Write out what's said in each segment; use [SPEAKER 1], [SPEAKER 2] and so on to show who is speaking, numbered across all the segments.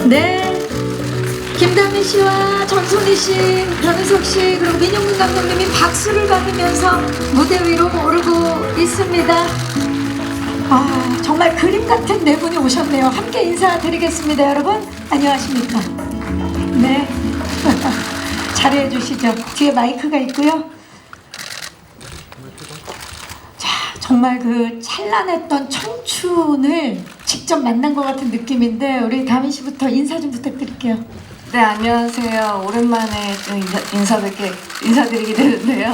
[SPEAKER 1] 네, 김다미 씨와 전소미 씨, 변우석 씨, 그리고 민용근 감독님이 박수를 받으면서 무대 위로 오르고 있습니다. 아, 정말 그림 같은 네 분이 오셨네요. 함께 인사드리겠습니다. 여러분 안녕하십니까? 네. 잘해 주시죠. 뒤에 마이크가 있고요. 자, 정말 그 찬란했던 청춘을 직접 만난 것 같은 느낌인데 우리 다미 씨부터 인사 좀 부탁드릴게요.
[SPEAKER 2] 네, 안녕하세요. 오랜만에 좀 인사드리게 되는데요.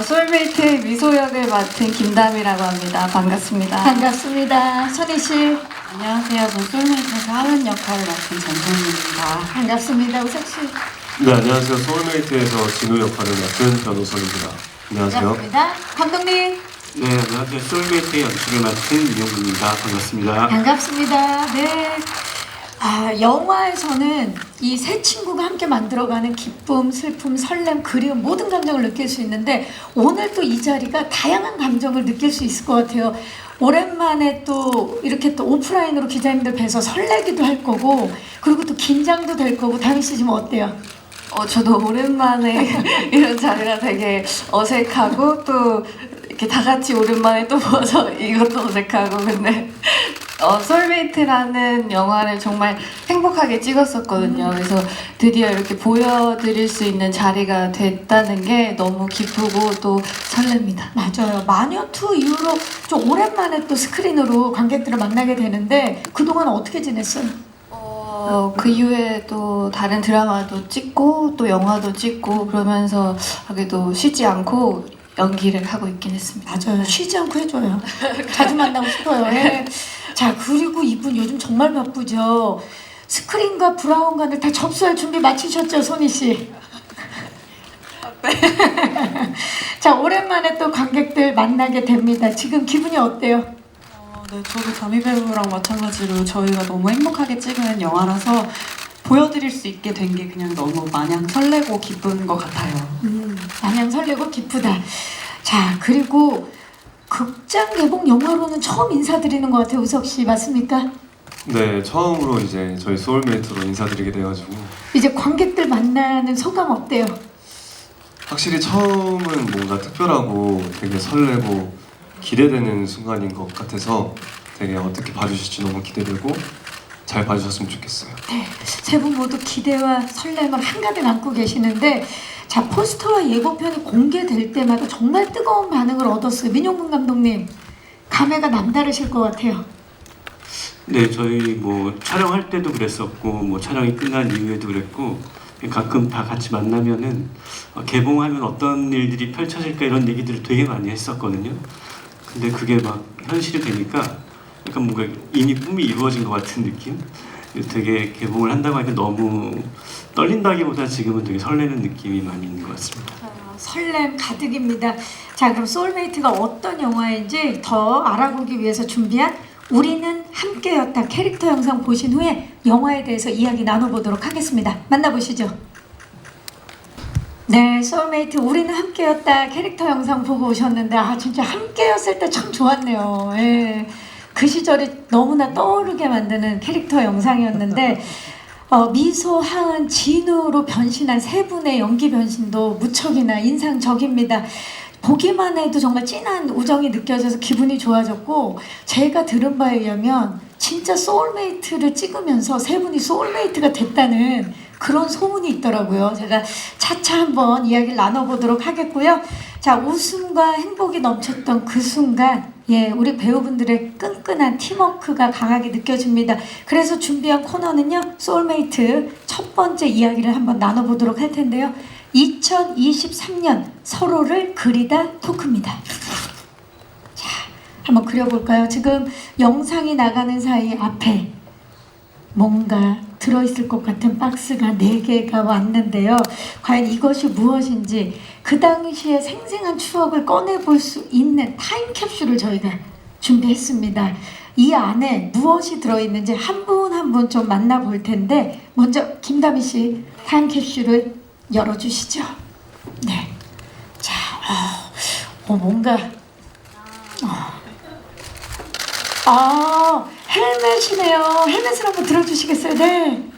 [SPEAKER 2] 소울메이트의 미소 역을 맡은 김다미라고 합니다. 반갑습니다.
[SPEAKER 1] 반갑습니다. 선희 씨.
[SPEAKER 2] 안녕하세요. 저 소울메이트에서 하은 역할을 맡은 전소민입니다.
[SPEAKER 1] 반갑습니다. 우석 씨.
[SPEAKER 3] 네, 안녕하세요. 소울메이트에서 진우 역할을 맡은 변호선입니다. 안녕하세요.
[SPEAKER 1] 반갑습니다. 감독님.
[SPEAKER 4] 네, 안녕하세요. 소울메이트의 연출을 맡은 민용근입니다. 반갑습니다.
[SPEAKER 1] 반갑습니다. 네. 아, 영화에서는 이 세 친구가 함께 만들어가는 기쁨, 슬픔, 설렘, 그리움 모든 감정을 느낄 수 있는데 오늘 또 이 자리가 다양한 감정을 느낄 수 있을 것 같아요. 오랜만에 또 이렇게 또 오프라인으로 기자님들 뵈서 설레기도 할 거고 그리고 또 긴장도 될 거고. 다미 씨 지금 어때요?
[SPEAKER 2] 저도 오랜만에 이런 자리라 되게 어색하고 또 이렇게 다 같이 오랜만에 또 보아서 이것도 어색하고 근데 소울메이트라는 영화를 정말 행복하게 찍었었거든요. 그래서 드디어 이렇게 보여드릴 수 있는 자리가 됐다는 게 너무 기쁘고 또 설렙니다.
[SPEAKER 1] 맞아요. 마녀2 이후로 좀 오랜만에 또 스크린으로 관객들을 만나게 되는데 그동안 어떻게 지냈어요?
[SPEAKER 2] 그 이후에 또 다른 드라마도 찍고 또 영화도 찍고 그러면서 하게도 쉬지 않고 연기를 하고 있긴 했습니다.
[SPEAKER 1] 맞아요. 쉬지 않고 해줘요. 자주 만나고 싶어요. 예. 자, 그리고 이분 요즘 정말 바쁘죠. 스크린과 브라운관을 다 접수할 준비 마치셨죠, 소니 씨? 자, 오랜만에 또 관객들 만나게 됩니다. 지금 기분이 어때요?
[SPEAKER 5] 네, 저도 다미 배우랑 마찬가지로 저희가 너무 행복하게 찍은 영화라서 보여드릴 수 있게 된 게 그냥 너무 마냥 설레고 기쁜 것 같아요.
[SPEAKER 1] 마냥 설레고 기쁘다. 자, 그리고 극장 개봉 영화로는 처음 인사드리는 것 같아요. 우석 씨 맞습니까?
[SPEAKER 3] 네, 처음으로 이제 저희 소울메이트로 인사드리게 돼가지고
[SPEAKER 1] 이제 관객들 만나는 소감 어때요?
[SPEAKER 3] 확실히 처음은 뭔가 특별하고 되게 설레고 기대되는 순간인 것 같아서 되게 어떻게 봐주실지 너무 기대되고 잘 봐주셨으면 좋겠어요.
[SPEAKER 1] 네, 세 분 모두 기대와 설렘을 한가득 안고 계시는데 자, 포스터와 예고편이 공개될 때마다 정말 뜨거운 반응을 얻었어요. 민용근 감독님, 감회가 남다르실 것 같아요.
[SPEAKER 4] 네, 저희 뭐 촬영할 때도 그랬었고 뭐 촬영이 끝난 이후에도 그랬고 가끔 다 같이 만나면은 개봉하면 어떤 일들이 펼쳐질까 이런 얘기들을 되게 많이 했었거든요. 근데 그게 막 현실이 되니까 약간 뭔가 이미 꿈이 이루어진 것 같은 느낌? 되게 개봉을 한다고 하니까 너무 떨린다기보다 지금은 되게 설레는 느낌이 많이 있는 것 같습니다.
[SPEAKER 1] 설렘 가득입니다. 자, 그럼 소울메이트가 어떤 영화인지 더 알아보기 위해서 준비한 우리는 함께였다 캐릭터 영상 보신 후에 영화에 대해서 이야기 나눠보도록 하겠습니다. 만나보시죠. 네, 소울메이트 우리는 함께였다 캐릭터 영상 보고 오셨는데 아, 진짜 함께였을 때 참 좋았네요. 예. 그 시절이 너무나 떠오르게 만드는 캐릭터 영상이었는데 미소, 하은, 진우로 변신한 세 분의 연기 변신도 무척이나 인상적입니다. 보기만 해도 정말 진한 우정이 느껴져서 기분이 좋아졌고 제가 들은 바에 의하면 진짜 소울메이트를 찍으면서 세 분이 소울메이트가 됐다는 그런 소문이 있더라고요. 제가 차차 한번 이야기를 나눠보도록 하겠고요. 자, 웃음과 행복이 넘쳤던 그 순간 예, 우리 배우분들의 끈끈한 팀워크가 강하게 느껴집니다. 그래서 준비한 코너는요. 소울메이트 첫 번째 이야기를 한번 나눠보도록 할 텐데요. 2023년 서로를 그리다 토크입니다. 자, 한번 그려볼까요? 지금 영상이 나가는 사이 앞에 뭔가 들어있을 것 같은 박스가 4개가 왔는데요. 과연 이것이 무엇인지 그 당시의 생생한 추억을 꺼내볼 수 있는 타임캡슐을 저희가 준비했습니다. 이 안에 무엇이 들어있는지 한 분 한 분 좀 만나볼 텐데 먼저 김다미 씨 타임캡슐을 열어주시죠. 네. 자, 뭔가 헬멧이네요. 헬멧을 한번 들어주시겠어요? 네.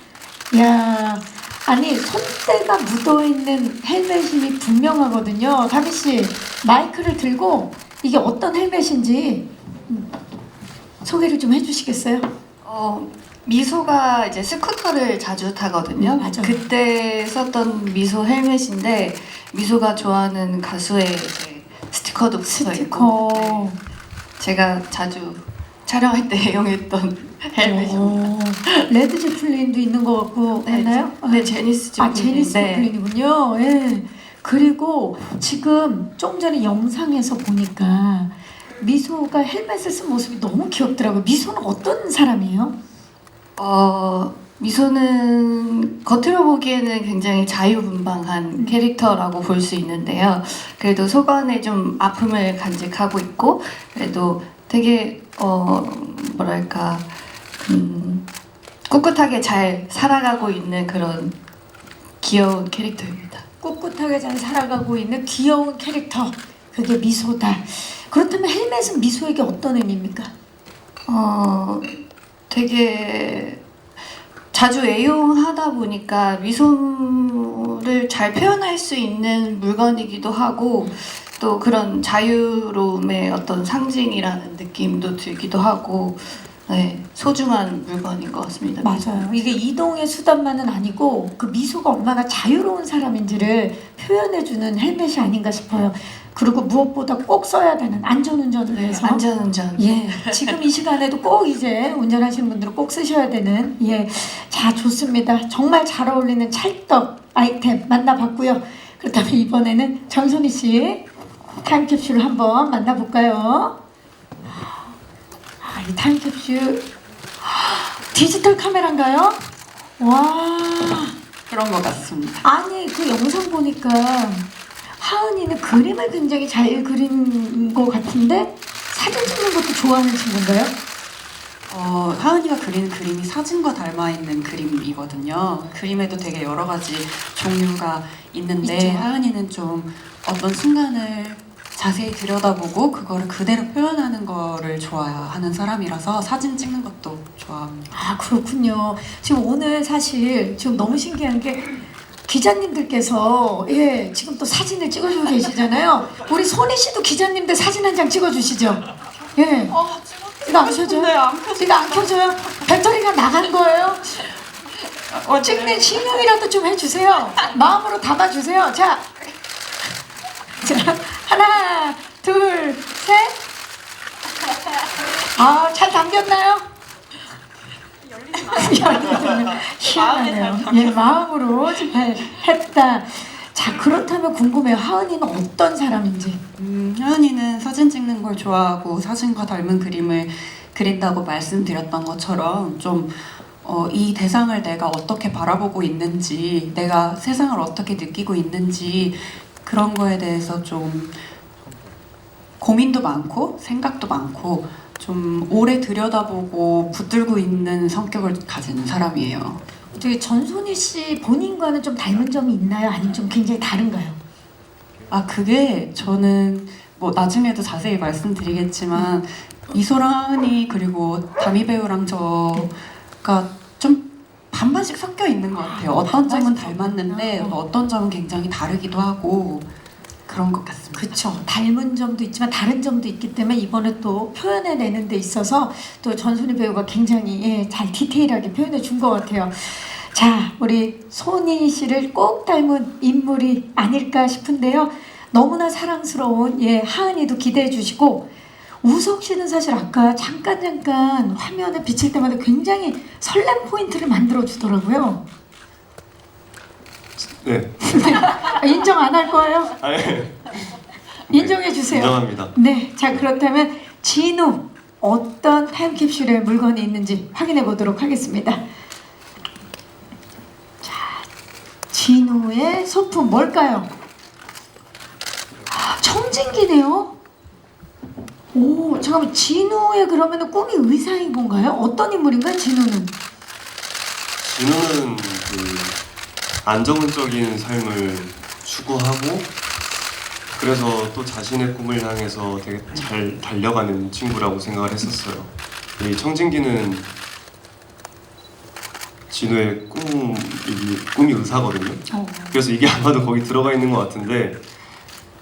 [SPEAKER 1] 야, 아니 손때가 묻어있는 헬멧임이 분명하거든요. 다비 씨 마이크를 들고 이게 어떤 헬멧인지 소개를 좀 해주시겠어요?
[SPEAKER 2] 미소가 이제 스쿠터를 자주 타거든요.
[SPEAKER 1] 맞아.
[SPEAKER 2] 그때 썼던 미소 헬멧인데 미소가 좋아하는 가수의 이제 스티커도 붙어 있고
[SPEAKER 1] 스티커.
[SPEAKER 2] 제가 자주 촬영할 때 애용했던 헬멧입니다.
[SPEAKER 1] 오, 레드 제플린도 있는 것 같고 했나요?
[SPEAKER 2] 네, 제니스
[SPEAKER 1] 아, 제니스 제플린이군요. 예. 그리고 지금 좀 전에 영상에서 보니까 미소가 헬멧을 쓴 모습이 너무 귀엽더라고요. 미소는 어떤 사람이에요?
[SPEAKER 2] 미소는 겉으로 보기에는 굉장히 자유분방한 캐릭터라고 볼 수 있는데요. 그래도 속안에 좀 아픔을 간직하고 있고, 그래도 되게 뭐랄까 꿋꿋하게 잘 살아가고 있는 그런 귀여운 캐릭터입니다.
[SPEAKER 1] 꿋꿋하게 잘 살아가고 있는 귀여운 캐릭터. 그게 미소다. 그렇다면 헬멧은 미소에게 어떤 의미입니까?
[SPEAKER 2] 되게 자주 애용하다 보니까 미소를 잘 표현할 수 있는 물건이기도 하고 또 그런 자유로움의 어떤 상징이라는 느낌도 들기도 하고 네, 소중한 물건인 것 같습니다.
[SPEAKER 1] 맞아요. 이게 이동의 수단만은 아니고 그 미소가 얼마나 자유로운 사람인지를 표현해주는 헬멧이 아닌가 싶어요. 그리고 무엇보다 꼭 써야 되는 안전운전을 위해서.
[SPEAKER 2] 안전운전.
[SPEAKER 1] 예, 지금 이 시간에도 꼭 이제 운전하시는 분들은 꼭 쓰셔야 되는 예, 자 좋습니다. 정말 잘 어울리는 찰떡 아이템 만나봤고요. 그렇다면 이번에는 정선희 씨 타임캡슐을 한번 만나볼까요? 이 타임캡슐 디지털 카메라인가요? 와,
[SPEAKER 5] 그런 것 같습니다.
[SPEAKER 1] 아니 그 영상 보니까 하은이는 그림을 굉장히 잘 그린 것 같은데 사진 찍는 것도 좋아하는 친구인가요?
[SPEAKER 5] 하은이가 그리는 그림이 사진과 닮아 있는 그림이거든요. 그림에도 되게 여러 가지 종류가 있는데
[SPEAKER 1] 있죠.
[SPEAKER 5] 하은이는 좀 어떤 순간을 자세히 들여다보고 그거를 그대로 표현하는 거를 좋아하는 사람이라서 사진 찍는 것도 좋아합니다.
[SPEAKER 1] 아 그렇군요. 지금 오늘 사실 지금 너무 신기한 게 기자님들께서 예 지금 또 사진을 찍어주고 계시잖아요. 우리 소니 씨도 기자님들 사진 한 장 찍어주시죠. 예. 이거 안 켜져요? 이거 안 켜져요? 배터리가 나간 거예요? 찍는 신용이라도 좀 해주세요. 마음으로 담아주세요. 자, 하나, 둘, 셋. 아, 잘 담겼나요? 열리지만 희한하네요. 예, 마음으로 잘 했다. 자, 그렇다면 궁금해요. 하은이는 어떤 사람인지.
[SPEAKER 5] 하은이는 사진 찍는 걸 좋아하고 사진과 닮은 그림을 그린다고 말씀드렸던 것처럼 좀 이 대상을 내가 어떻게 바라보고 있는지, 내가 세상을 어떻게 느끼고 있는지 그런 거에 대해서 좀 고민도 많고 생각도 많고 좀 오래 들여다보고 붙들고 있는 성격을 가진 사람이에요.
[SPEAKER 1] 저기 전소니 씨 본인과는 좀 닮은 점이 있나요? 아니면 좀 굉장히 다른가요?
[SPEAKER 5] 아 그게 저는 뭐 나중에도 자세히 말씀드리겠지만 이소랑 하은이 그리고 다미 배우랑 저가 좀 반반씩 섞여 있는 것 같아요. 어떤 점은 닮았는데 어떤 점은 굉장히 다르기도 하고 그런 것 같습니다.
[SPEAKER 1] 그렇죠. 닮은 점도 있지만 다른 점도 있기 때문에 이번에 또 표현해내는 데 있어서 또 전소니 배우가 굉장히 예, 잘 디테일하게 표현해 준 것 같아요. 자, 우리 소니 씨를 꼭 닮은 인물이 아닐까 싶은데요. 너무나 사랑스러운 예, 하은이도 기대해 주시고 우석 씨는 사실 아까 잠깐 화면에 비칠 때마다 굉장히 설렘 포인트를 만들어 주더라고요.
[SPEAKER 3] 네.
[SPEAKER 1] 인정 안 할 거예요?
[SPEAKER 3] 아니,
[SPEAKER 1] 인정해 주세요.
[SPEAKER 3] 인정합니다.
[SPEAKER 1] 네, 자 그렇다면 진우 어떤 타임캡슐에 물건이 있는지 확인해 보도록 하겠습니다. 자, 진우의 소품 뭘까요? 아, 청진기네요. 오, 잠깐만 진우의 그러면 꿈이 의사인 건가요? 어떤 인물인가요, 진우는?
[SPEAKER 3] 진우는 그 안정적인 삶을 추구하고 그래서 또 자신의 꿈을 향해서 되게 잘 달려가는 친구라고 생각을 했었어요. 이 청진기는 진우의 꿈이 의사거든요. 그래서 이게 아마도 거기 들어가 있는 것 같은데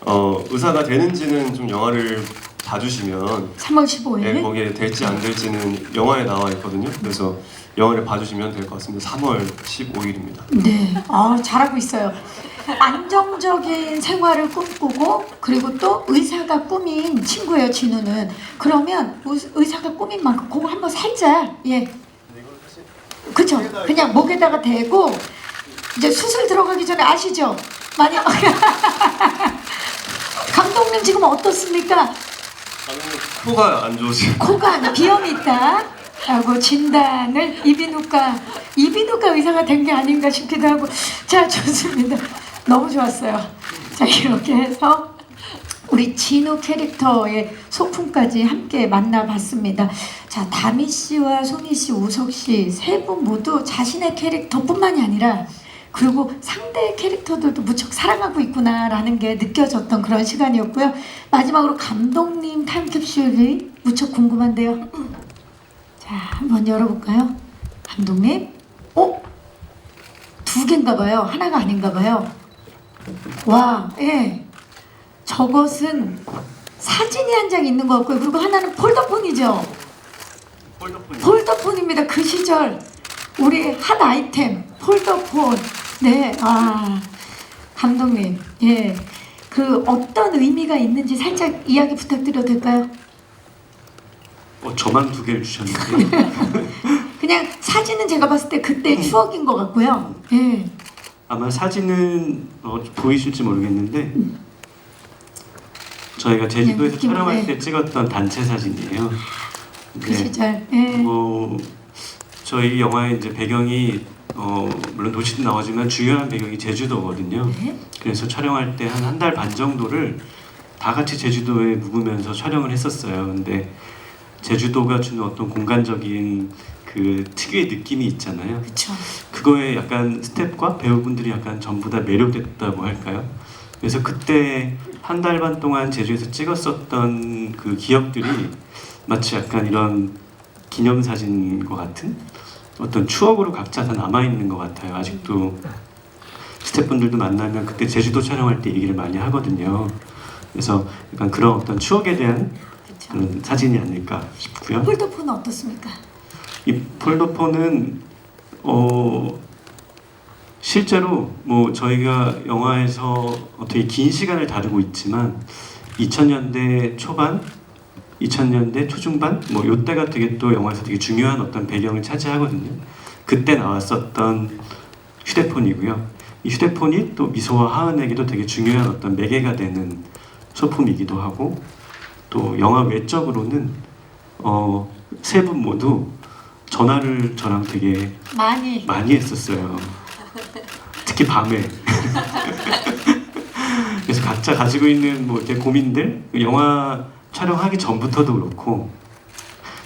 [SPEAKER 3] 의사가 되는지는 좀 영화를 봐주시면
[SPEAKER 1] 3월 15일.
[SPEAKER 3] 네, 거기에 될지 안 될지는 영화에 나와 있거든요. 그래서 영화를 봐주시면 될 것 같습니다. 3월 15일입니다.
[SPEAKER 1] 네, 잘하고 있어요. 안정적인 생활을 꿈꾸고 그리고 또 의사가 꿈인 친구예요, 진우는. 그러면 의사가 꿈인 만큼 그거 한번 살짝 그쵸? 그냥 목에다가 대고 이제 수술 들어가기 전에 아시죠? 많이 감독님 지금 어떻습니까?
[SPEAKER 3] 코가 안 좋으세요?
[SPEAKER 1] 코가 비염이 있다 라고 진단을 이비인후과 의사가 된 게 아닌가 싶기도 하고. 자, 좋습니다. 너무 좋았어요. 자, 이렇게 해서 우리 진우 캐릭터의 소품까지 함께 만나봤습니다. 자, 다미 씨와 소미 씨, 우석 씨 세 분 모두 자신의 캐릭터뿐만이 아니라 그리고 상대의 캐릭터들도 무척 사랑하고 있구나라는 게 느껴졌던 그런 시간이었고요. 마지막으로 감독님 타임캡슐이 무척 궁금한데요. 자, 한번 열어볼까요? 감독님? 두 개인가 봐요. 하나가 아닌가 봐요. 와, 저것은 사진이 한 장 있는 것 같고요. 그리고 하나는 폴더폰이죠. 폴더폰입니다. 그 시절 우리 한 아이템 폴더폰. 네, 감독님, 그 어떤 의미가 있는지 살짝 이야기 부탁드려도 될까요?
[SPEAKER 4] 저만 2개를 주셨는데
[SPEAKER 1] 그냥 사진은 제가 봤을 때 그때 추억인 것 같고요.
[SPEAKER 4] 아마 사진은 보이실지 모르겠는데 저희가 제주도에서
[SPEAKER 1] 느낌은,
[SPEAKER 4] 촬영할 때 찍었던 단체 사진이에요.
[SPEAKER 1] 그 시절.
[SPEAKER 4] 저희 영화의 이제 배경이 물론 도시도 나오지만 중요한 배경이 제주도거든요.
[SPEAKER 1] 네.
[SPEAKER 4] 그래서 촬영할 때 한 달 반 정도를 다 같이 제주도에 묵으면서 촬영을 했었어요. 근데 제주도가 주는 어떤 공간적인 그 특유의 느낌이 있잖아요.
[SPEAKER 1] 그렇죠.
[SPEAKER 4] 그거에 약간 스태프과 배우분들이 약간 전부 다 매료됐다고 할까요? 그래서 그때 한 달 반 동안 제주에서 찍었었던 그 기억들이 마치 약간 이런 기념사진과 같은 어떤 추억으로 각자 다 남아있는 것 같아요. 아직도 스태프분들도 만나면 그때 제주도 촬영할 때 얘기를 많이 하거든요. 그래서 약간 그런 어떤 추억에 대한 그런 사진이 아닐까 싶고요.
[SPEAKER 1] 폴더폰은 어떻습니까?
[SPEAKER 4] 이 폴더폰은 실제로 뭐 저희가 영화에서 되게 긴 시간을 다루고 있지만 2000년대 초반, 2000년대 초중반 뭐 이때가 되게 또 영화에서 되게 중요한 어떤 배경을 차지하거든요. 그때 나왔었던 휴대폰이고요. 이 휴대폰이 또 미소와 하은에게도 되게 중요한 어떤 매개가 되는 소품이기도 하고 또 영화 외적으로는 세 분 모두 전화를 저랑 되게 많이 했었어요. 특히 밤에. 그래서 각자 가지고 있는 뭐 이렇게 고민들, 영화 촬영하기 전부터도 그렇고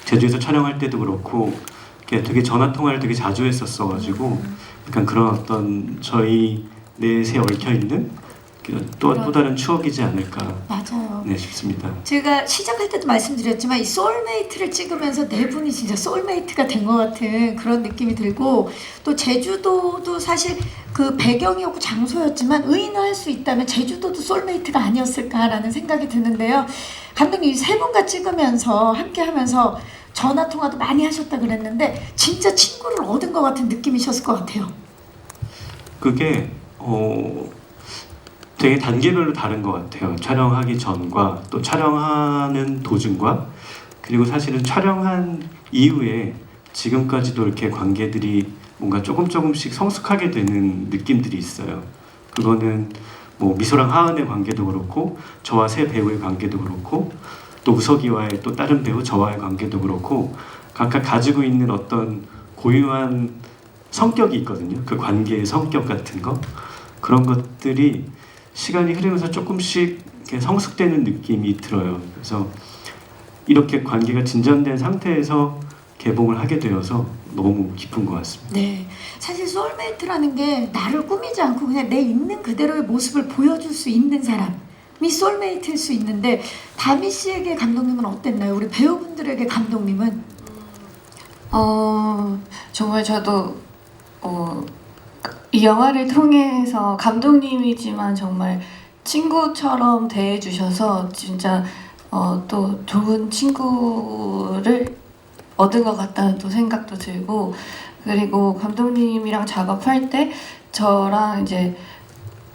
[SPEAKER 4] 제주에서 촬영할 때도 그렇고 되게 전화 통화를 되게 자주 했었어가지고 약간 그런 어떤 저희 넷에 얽혀 있는 또 다른 추억이지 않을까.
[SPEAKER 1] 맞아요.
[SPEAKER 4] 네, 싶습니다.
[SPEAKER 1] 제가 시작할 때도 말씀드렸지만 이 소울메이트를 찍으면서 네 분이 진짜 소울메이트가 된 것 같은 그런 느낌이 들고 또 제주도도 사실 그 배경이었고 장소였지만 의인화할 수 있다면 제주도도 소울메이트가 아니었을까라는 생각이 드는데요. 감독님 세 분과 찍으면서 함께 하면서 전화 통화도 많이 하셨다 그랬는데 진짜 친구를 얻은 것 같은 느낌이셨을 것 같아요.
[SPEAKER 4] 그게 되게 단계별로 다른 것 같아요. 촬영하기 전과 또 촬영하는 도중과 그리고 사실은 촬영한 이후에 지금까지도 이렇게 관계들이 뭔가 조금씩 성숙하게 되는 느낌들이 있어요. 그거는 뭐 미소랑 하은의 관계도 그렇고 저와 새 배우의 관계도 그렇고 또 우석이와의 또 다른 배우 저와의 관계도 그렇고 각각 가지고 있는 어떤 고유한 성격이 있거든요. 그 관계의 성격 같은 거 그런 것들이 시간이 흐르면서 조금씩 이렇게 성숙되는 느낌이 들어요. 그래서 이렇게 관계가 진전된 상태에서 개봉을 하게 되어서 너무 깊은 것 같습니다.
[SPEAKER 1] 네, 사실 소울메이트라는 게 나를 꾸미지 않고 그냥 내 있는 그대로의 모습을 보여줄 수 있는 사람이 소울메이트일 수 있는데 다미 씨에게 감독님은 어땠나요? 우리 배우분들에게 감독님은?
[SPEAKER 2] 정말 저도 이 영화를 통해서 감독님이지만 정말 친구처럼 대해주셔서 진짜 또 좋은 친구를 얻은 것 같다는 또 생각도 들고, 그리고 감독님이랑 작업할 때 저랑 이제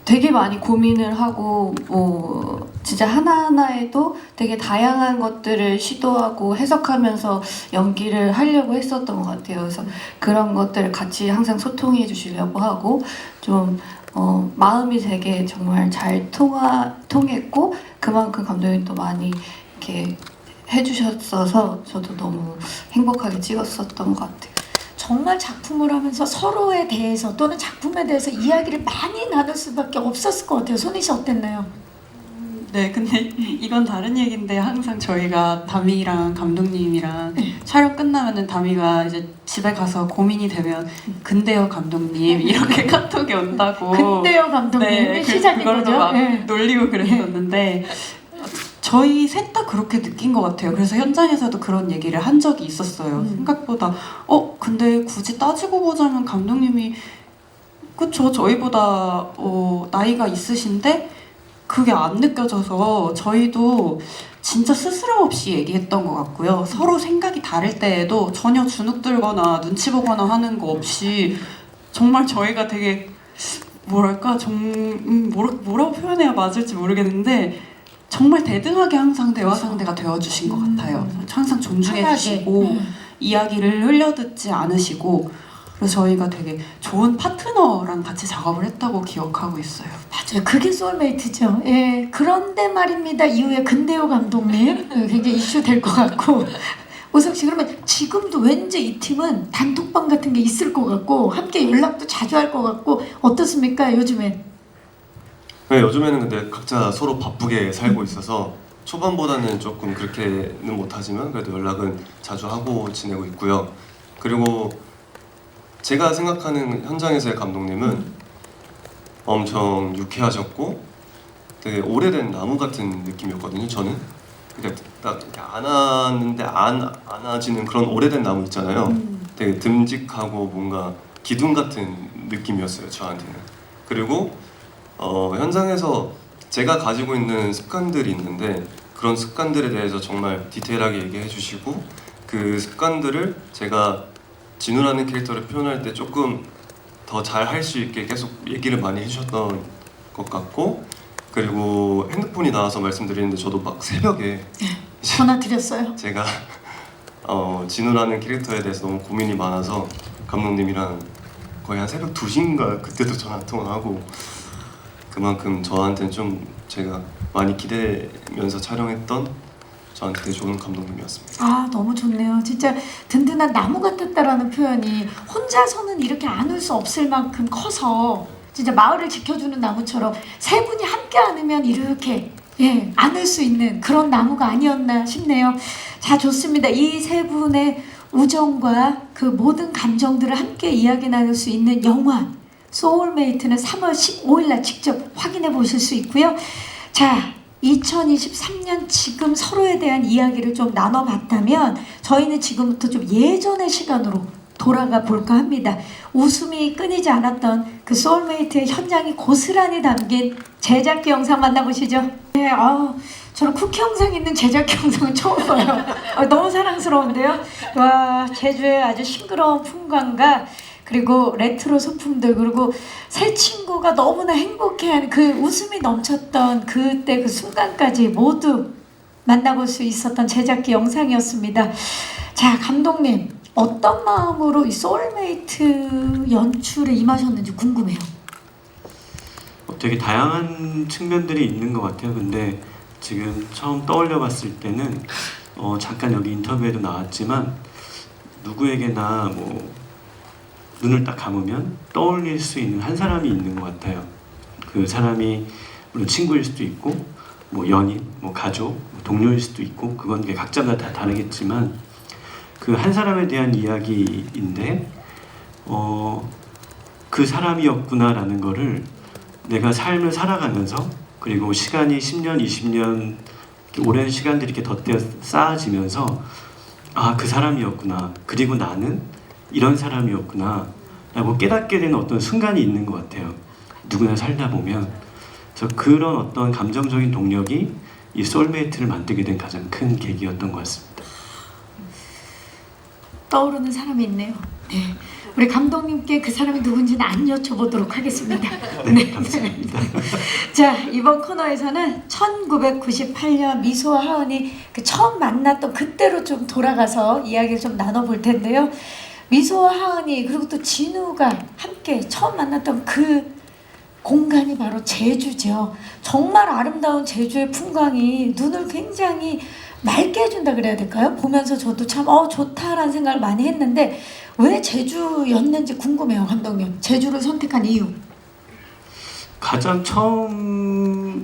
[SPEAKER 2] 되게 많이 고민을 하고 뭐 진짜 하나하나에도 되게 다양한 것들을 시도하고 해석하면서 연기를 하려고 했었던 것 같아요. 그래서 그런 것들을 같이 항상 소통해 주시려고 하고 좀 마음이 되게 정말 잘 통했고, 그만큼 감독님 또 많이 이렇게 해주셨어서 저도 너무 행복하게 찍었었던 것 같아요.
[SPEAKER 1] 정말 작품을 하면서 서로에 대해서 또는 작품에 대해서 이야기를 많이 나눌 수밖에 없었을 것 같아요. 손희 씨 어땠나요?
[SPEAKER 5] 네, 근데 이건 다른 얘기인데 항상 저희가 다미랑 감독님이랑 촬영 끝나면은 다미가 이제 집에 가서 고민이 되면 근데요 감독님 이렇게 카톡이 온다고.
[SPEAKER 1] 근데요 감독님
[SPEAKER 5] 네,
[SPEAKER 1] 시작인
[SPEAKER 5] 그걸로
[SPEAKER 1] 거죠?
[SPEAKER 5] 막
[SPEAKER 1] 네.
[SPEAKER 5] 놀리고 그랬었는데 저희 셋 다 그렇게 느낀 것 같아요. 그래서 현장에서도 그런 얘기를 한 적이 있었어요. 생각보다 근데 굳이 따지고 보자면 감독님이 그쵸 저희보다 나이가 있으신데 그게 안 느껴져서 저희도 진짜 스스럼 없이 얘기했던 것 같고요. 서로 생각이 다를 때에도 전혀 주눅 들거나 눈치 보거나 하는 거 없이 정말 저희가 되게 뭐랄까 뭐라고 표현해야 맞을지 모르겠는데 정말 대등하게 항상 대화 상대가 되어주신 것 같아요. 항상 존중해 주시고 이야기를 흘려듣지 않으시고, 그래서 저희가 되게 좋은 파트너랑 같이 작업을 했다고 기억하고 있어요.
[SPEAKER 1] 맞아요. 그게 소울메이트죠. 예. 그런데 말입니다. 이후에 근데요 감독님 굉장히 이슈 될 것 같고. 오석 씨 그러면 지금도 왠지 이 팀은 단톡방 같은 게 있을 것 같고 함께 연락도 자주 할 것 같고 어떻습니까 요즘엔?
[SPEAKER 3] 네, 요즘에는 근데 각자 서로 바쁘게 살고 있어서 초반보다는 조금 그렇게는 못하지만 그래도 연락은 자주 하고 지내고 있고요. 그리고 제가 생각하는 현장에서의 감독님은 엄청 유쾌하셨고 되게 오래된 나무 같은 느낌이었거든요. 저는 그러니까 딱 이렇게 안았는데 안 안아지는 그런 오래된 나무 있잖아요. 되게 듬직하고 뭔가 기둥 같은 느낌이었어요, 저한테는. 그리고 현장에서 제가 가지고 있는 습관들이 있는데 그런 습관들에 대해서 정말 디테일하게 얘기해 주시고 그 습관들을 제가 진우라는 캐릭터를 표현할 때 조금 더 잘 할 수 있게 계속 얘기를 많이 해주셨던 것 같고, 그리고 핸드폰이 나와서 말씀드리는데 저도 막 새벽에
[SPEAKER 1] 전화 드렸어요.
[SPEAKER 3] 제가 진우라는 캐릭터에 대해서 너무 고민이 많아서 감독님이랑 거의 한 새벽 2시인가 그때도 전화 통화하고, 그만큼 저한테는 좀 제가 많이 기대면서 촬영했던 저한테 되게 좋은 감독님이었습니다.
[SPEAKER 1] 아 너무 좋네요. 진짜 든든한 나무 같았다라는 표현이 혼자서는 이렇게 안을 수 없을 만큼 커서 진짜 마을을 지켜주는 나무처럼 세 분이 함께 안으면 이렇게 안을 수 있는 그런 나무가 아니었나 싶네요. 자 좋습니다. 이 세 분의 우정과 그 모든 감정들을 함께 이야기 나눌 수 있는 영화 소울메이트는 3월 15일 날 직접 확인해 보실 수 있고요. 자 2023년 지금 서로에 대한 이야기를 좀 나눠봤다면 저희는 지금부터 좀 예전의 시간으로 돌아가 볼까 합니다. 웃음이 끊이지 않았던 그 소울메이트의 현장이 고스란히 담긴 제작기 영상 만나보시죠. 네, 저는 쿠키 영상 있는 제작기 영상은 처음 봐요. 너무 사랑스러운데요. 와, 제주의 아주 싱그러운 풍광과 그리고 레트로 소품들, 그리고 새 친구가 너무나 행복해하는 그 웃음이 넘쳤던 그때 그 순간까지 모두 만나볼 수 있었던 제작기 영상이었습니다. 자, 감독님 어떤 마음으로 이 소울메이트 연출에 임하셨는지 궁금해요.
[SPEAKER 4] 되게 다양한 측면들이 있는 것 같아요. 근데 지금 처음 떠올려 봤을 때는 잠깐 여기 인터뷰에도 나왔지만 누구에게나 뭐 눈을 딱 감으면 떠올릴 수 있는 한 사람이 있는 것 같아요. 그 사람이 물론 친구일 수도 있고 뭐 연인, 뭐 가족, 뭐 동료일 수도 있고 그건 각자마다 다 다르겠지만 그 한 사람에 대한 이야기인데 그 사람이었구나라는 거를 내가 삶을 살아가면서 그리고 시간이 10년, 20년 오랜 시간들이 이렇게 덧대어 쌓아지면서 아, 그 사람이었구나. 그리고 나는 이런 사람이었구나. 라고 깨닫게 되는 어떤 순간이 있는 것 같아요. 누구나 살다 보면. 그래서 그런 어떤 감정적인 동력이 이 소울메이트를 만들게 된 가장 큰 계기였던 것 같습니다.
[SPEAKER 1] 떠오르는 사람이 있네요. 네. 우리 감독님께 그 사람이 누군지는 안 여쭤보도록 하겠습니다.
[SPEAKER 4] 네, 감사합니다.
[SPEAKER 1] 자, 이번 코너에서는 1998년 미소와 하은이 그 처음 만났던 그때로 좀 돌아가서 이야기를 좀 나눠볼 텐데요. 미소와 하은이 그리고 또 진우가 함께 처음 만났던 그 공간이 바로 제주죠. 정말 아름다운 제주의 풍광이 눈을 굉장히 맑게 해준다 그래야 될까요? 보면서 저도 참 좋다라는 생각을 많이 했는데 왜 제주였는지 궁금해요, 감독님. 제주를 선택한 이유.
[SPEAKER 4] 가장 처음에는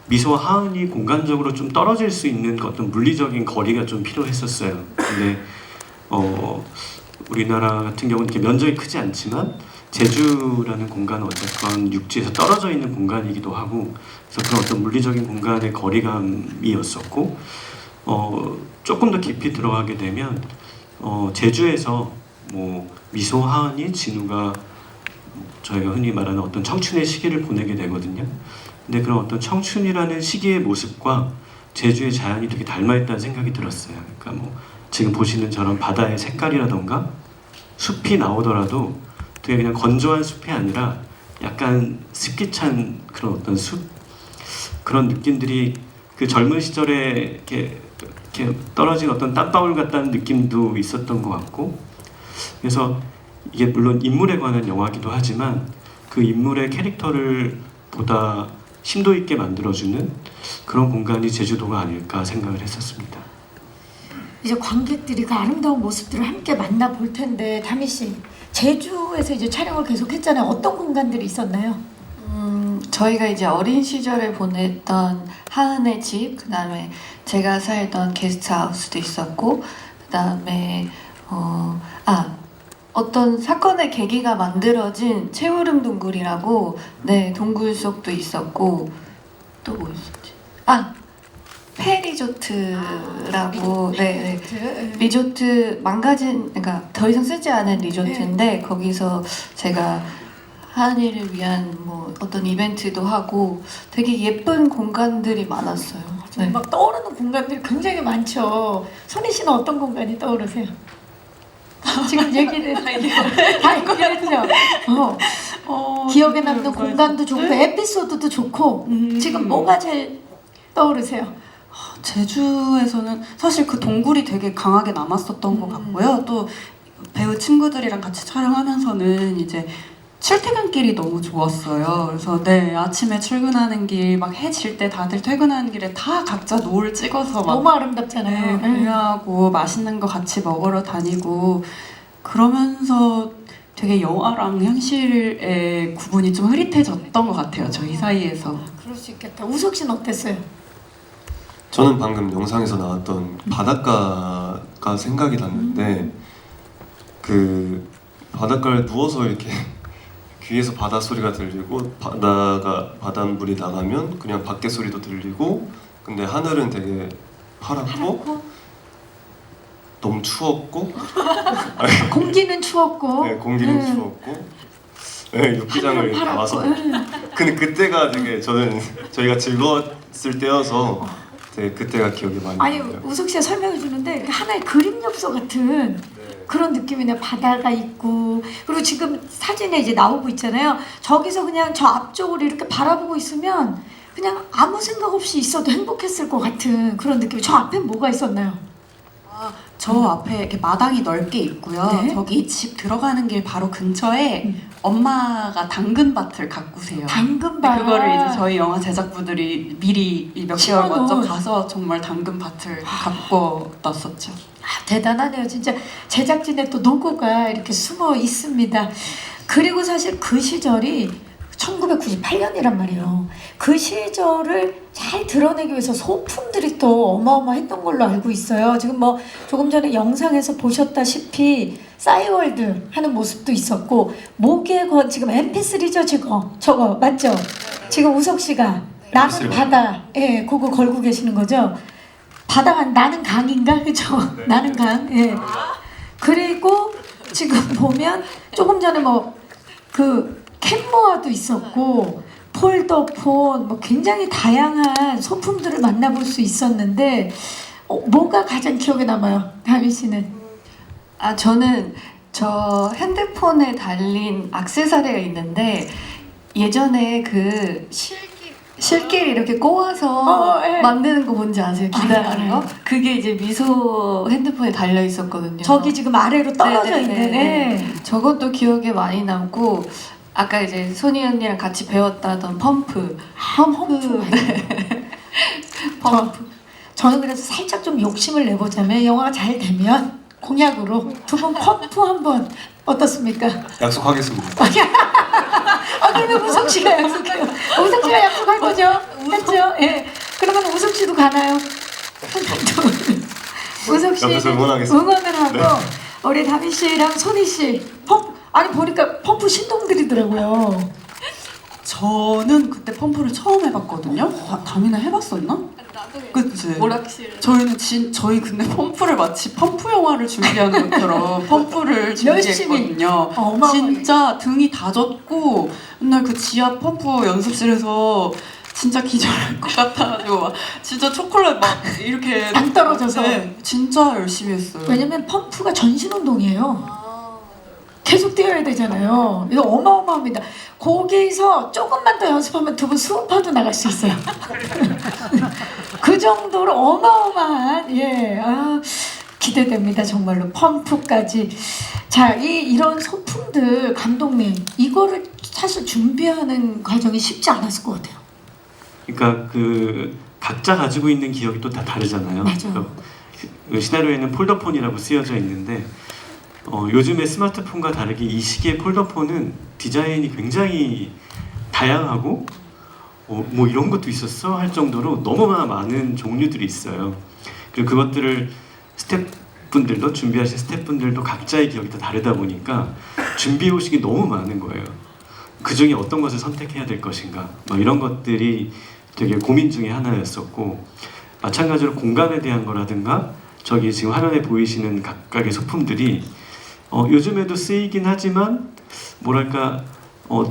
[SPEAKER 4] 미소와 하은이 공간적으로 좀 떨어질 수 있는 어떤 물리적인 거리가 좀 필요했었어요. 근데 우리나라 같은 경우는 이렇게 면적이 크지 않지만 제주라는 공간은 어쨌건 육지에서 떨어져 있는 공간이기도 하고, 그래서 그런 어떤 물리적인 공간의 거리감이었었고, 조금 더 깊이 들어가게 되면 제주에서 뭐 미소, 하은이, 진우가 저희가 흔히 말하는 어떤 청춘의 시기를 보내게 되거든요. 근데 그런 어떤 청춘이라는 시기의 모습과 제주의 자연이 되게 닮아있다는 생각이 들었어요. 그러니까 뭐 지금 보시는 저런 바다의 색깔이라던가 숲이 나오더라도 되게 그냥 건조한 숲이 아니라 약간 습기 찬 그런 어떤 숲, 그런 느낌들이 그 젊은 시절에 이렇게 떨어진 어떤 땀방울 같다는 느낌도 있었던 것 같고, 그래서 이게 물론 인물에 관한 영화이기도 하지만 그 인물의 캐릭터를 보다 심도 있게 만들어주는 그런 공간이 제주도가 아닐까 생각을 했었습니다.
[SPEAKER 1] 이제 관객들이 그 아름다운 모습들을 함께 만나볼 텐데, 다미 씨, 제주에서 이제 촬영을 계속했잖아요. 어떤 공간들이 있었나요?
[SPEAKER 2] 저희가 이제 어린 시절을 보냈던 하은의 집, 그 다음에 제가 살던 게스트하우스도 있었고, 그 다음에 어떤 사건의 계기가 만들어진 채우름 동굴이라고 동굴 속도 있었고, 또 뭐 있었지? 페리조트라고 리조트 망가진, 그러니까 더 이상 쓰지 않은 리조트인데 거기서 제가 하은이를 위한 뭐 어떤 이벤트도 하고 되게 예쁜 공간들이 많았어요. 네.
[SPEAKER 1] 막 떠오르는 공간들이 굉장히 많죠. 선희 씨는 어떤 공간이 떠오르세요? 지금 얘기를 다 얘기했죠. 기억에 남는 공간도 좋고 에피소드도 좋고 지금 뭐가 제일 떠오르세요?
[SPEAKER 5] 제주에서는 사실 그 동굴이 되게 강하게 남았었던 것 같고요. 또 배우 친구들이랑 같이 촬영하면서는 이제 출퇴근길이 너무 좋았어요. 그래서 아침에 출근하는 길, 막 해 질 때 다들 퇴근하는 길에 다 각자 노을 찍어서 막
[SPEAKER 1] 너무 아름답잖아요.
[SPEAKER 5] 공유하고 맛있는 거 같이 먹으러 다니고, 그러면서 되게 영화랑 현실의 구분이 좀 흐릿해졌던 것 같아요, 저희 사이에서.
[SPEAKER 1] 그럴 수 있겠다. 우석 씨는 어땠어요?
[SPEAKER 3] 저는 방금 영상에서 나왔던 바닷가가 생각이 났는데, 그 바닷가에 누워서 이렇게 귀에서 바다 소리가 들리고 바닷물이 나가면 그냥 밖에 소리도 들리고, 근데 하늘은 되게 파랗고 너무 추웠고
[SPEAKER 1] 공기는 추웠고
[SPEAKER 3] 네, 공기는 추웠고 육기장을 나와서 근데 그때가 되게 저희가 즐거웠을 때여서 되게 그때가 기억이 많이
[SPEAKER 1] 아니
[SPEAKER 3] 나요.
[SPEAKER 1] 우석 씨가 설명해 주는데 하나의 그림 엽서 같은 그런 느낌이네. 바다가 있고, 그리고 지금 사진에 이제 나오고 있잖아요. 저기서 그냥 저 앞쪽으로 이렇게 바라보고 있으면 그냥 아무 생각 없이 있어도 행복했을 것 같은 그런 느낌. 저 앞에 뭐가 있었나요?
[SPEAKER 5] 저 앞에 이렇게 마당이 넓게 있고요.
[SPEAKER 1] 네.
[SPEAKER 5] 저기 집 들어가는 길 바로 근처에 엄마가 당근밭을 가꾸세요.
[SPEAKER 1] 당근밭.
[SPEAKER 5] 그거를 이제 저희 영화 제작부들이 미리 몇 개월 먼저
[SPEAKER 1] 심어놓은.
[SPEAKER 5] 가서 정말 당근밭을 가꾸었었죠.
[SPEAKER 1] 대단하네요. 진짜 제작진의 또 노고가 이렇게 숨어 있습니다. 그리고 사실 그 시절이 1998년이란 말이에요. 그 시절을 잘 드러내기 위해서 소품들이 또 어마어마했던 걸로 알고 있어요. 지금 뭐 조금 전에 영상에서 보셨다시피 싸이월드 하는 모습도 있었고, 목에 건 지금 MP3죠 저거 맞죠? 지금 우석 씨가 나는
[SPEAKER 3] MP3.
[SPEAKER 1] 바다 그거 걸고 계시는 거죠? 바다가 나는 강인가 그죠? 나는 강. 예. 그리고 지금 보면 조금 전에 뭐 그 캔모아도 있었고 폴더폰 뭐 굉장히 다양한 소품들을 만나볼 수 있었는데 뭐가 가장 기억에 남아요, 다미 씨는?
[SPEAKER 2] 아, 저는 저 핸드폰에 달린 액세서리가 있는데 예전에 그 실길 이렇게 꼬아서
[SPEAKER 1] 예.
[SPEAKER 2] 만드는 거 뭔지 아세요? 기다라는
[SPEAKER 1] 알아요.
[SPEAKER 2] 거? 그게 이제 미소 핸드폰에 달려 있었거든요.
[SPEAKER 1] 저기 지금 아래로 떨어져
[SPEAKER 2] 네네네.
[SPEAKER 1] 있는 애.
[SPEAKER 2] 저것도 기억에 많이 남고 아까 이제 손희 언니랑 같이 배웠다던 펌프. 펌프.
[SPEAKER 1] 저는 그래서 살짝 좀 욕심을 내보자면 영화가 잘 되면 공약으로 두 분 펌프 한번 어떻습니까?
[SPEAKER 3] 약속하겠습니다.
[SPEAKER 1] 그러면 우석 씨가 약속해요. 우석 씨가 약속할 거죠? 했죠? 예. 그러면 우석 씨도 가나요? 우석 씨는
[SPEAKER 3] 옆에서 응원하겠습니다.
[SPEAKER 1] 응원을 하고 우리 다미 씨랑 손희 씨 펌프 아니 보니까 펌프 신동들이더라고요.
[SPEAKER 5] 저는 그때 펌프를 처음 해봤거든요. 다미나 해봤었나? 그치.
[SPEAKER 2] 오락실.
[SPEAKER 5] 저희 근데 펌프를 마치 펌프 영화를 준비하는 것처럼 펌프를 준비했거든요.
[SPEAKER 1] 어마어마하게.
[SPEAKER 5] 진짜 등이 다 젖고 맨날 그 지하 펌프 연습실에서 진짜 기절할 것 같아가지고 막 진짜 초콜릿 막 이렇게
[SPEAKER 1] 당 떨어져서.
[SPEAKER 5] 네, 진짜 열심히 했어요.
[SPEAKER 1] 왜냐면 펌프가 전신 운동이에요. 계속 뛰어야 되잖아요. 이거 어마어마합니다. 거기서 조금만 더 연습하면 두 분 수음파도 나갈 수 있어요. 그 정도로 어마어마한 기대됩니다. 정말로 펌프까지. 자, 이런 소품들 감독님 이거를 사실 준비하는 과정이 쉽지 않았을 것 같아요.
[SPEAKER 4] 그러니까 그 각자 가지고 있는 기억이 또 다 다르잖아요.
[SPEAKER 1] 맞아요.
[SPEAKER 4] 그 시나리오에는 폴더폰이라고 쓰여져 있는데 요즘의 스마트폰과 다르게 이 시기의 폴더폰은 디자인이 굉장히 다양하고 뭐 이런 것도 있었어 할 정도로 너무나 많은 종류들이 있어요. 그리고 그것들을 스태프분들도 준비하신 스태프분들도 각자의 기억이 다 다르다 보니까 준비해 오신 게 너무 많은 거예요. 그 중에 어떤 것을 선택해야 될 것인가 뭐 이런 것들이 되게 고민 중에 하나였었고 마찬가지로 공간에 대한 거라든가 저기 지금 화면에 보이시는 각각의 소품들이 요즘에도 쓰이긴 하지만 뭐랄까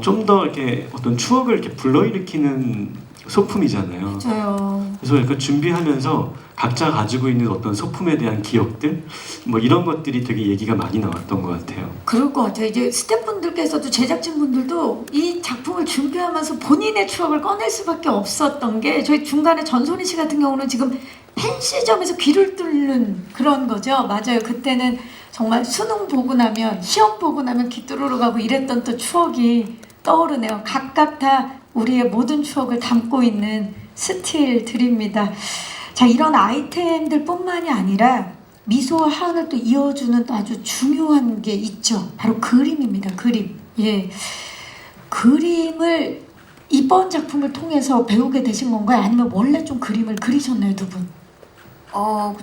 [SPEAKER 4] 좀 더 이렇게 어떤 추억을 이렇게 불러일으키는 소품이잖아요.
[SPEAKER 1] 맞아요.
[SPEAKER 4] 그래서 약간 준비하면서 각자 가지고 있는 어떤 소품에 대한 기억들 뭐 이런 것들이 되게 얘기가 많이 나왔던 것 같아요.
[SPEAKER 1] 그럴 것 같아요. 이제 스태프분들께서도 제작진분들도 이 작품을 준비하면서 본인의 추억을 꺼낼 수밖에 없었던 게 저희 중간에 전소리 씨 같은 경우는 지금 펜시점에서 귀를 뚫는 그런 거죠. 맞아요. 그때는 정말 수능 보고 나면 시험 보고 나면 귀 뚫으러 가고 이랬던 또 추억이 떠오르네요. 각각 다 우리의 모든 추억을 담고 있는 스틸들입니다. 자, 이런 아이템들 뿐만이 아니라 미소와 하은을 또 이어주는 또 아주 중요한 게 있죠. 바로 그림입니다. 그림. 예. 그림을 이번 작품을 통해서 배우게 되신 건가요? 아니면 원래 좀 그림을 그리셨나요, 두 분?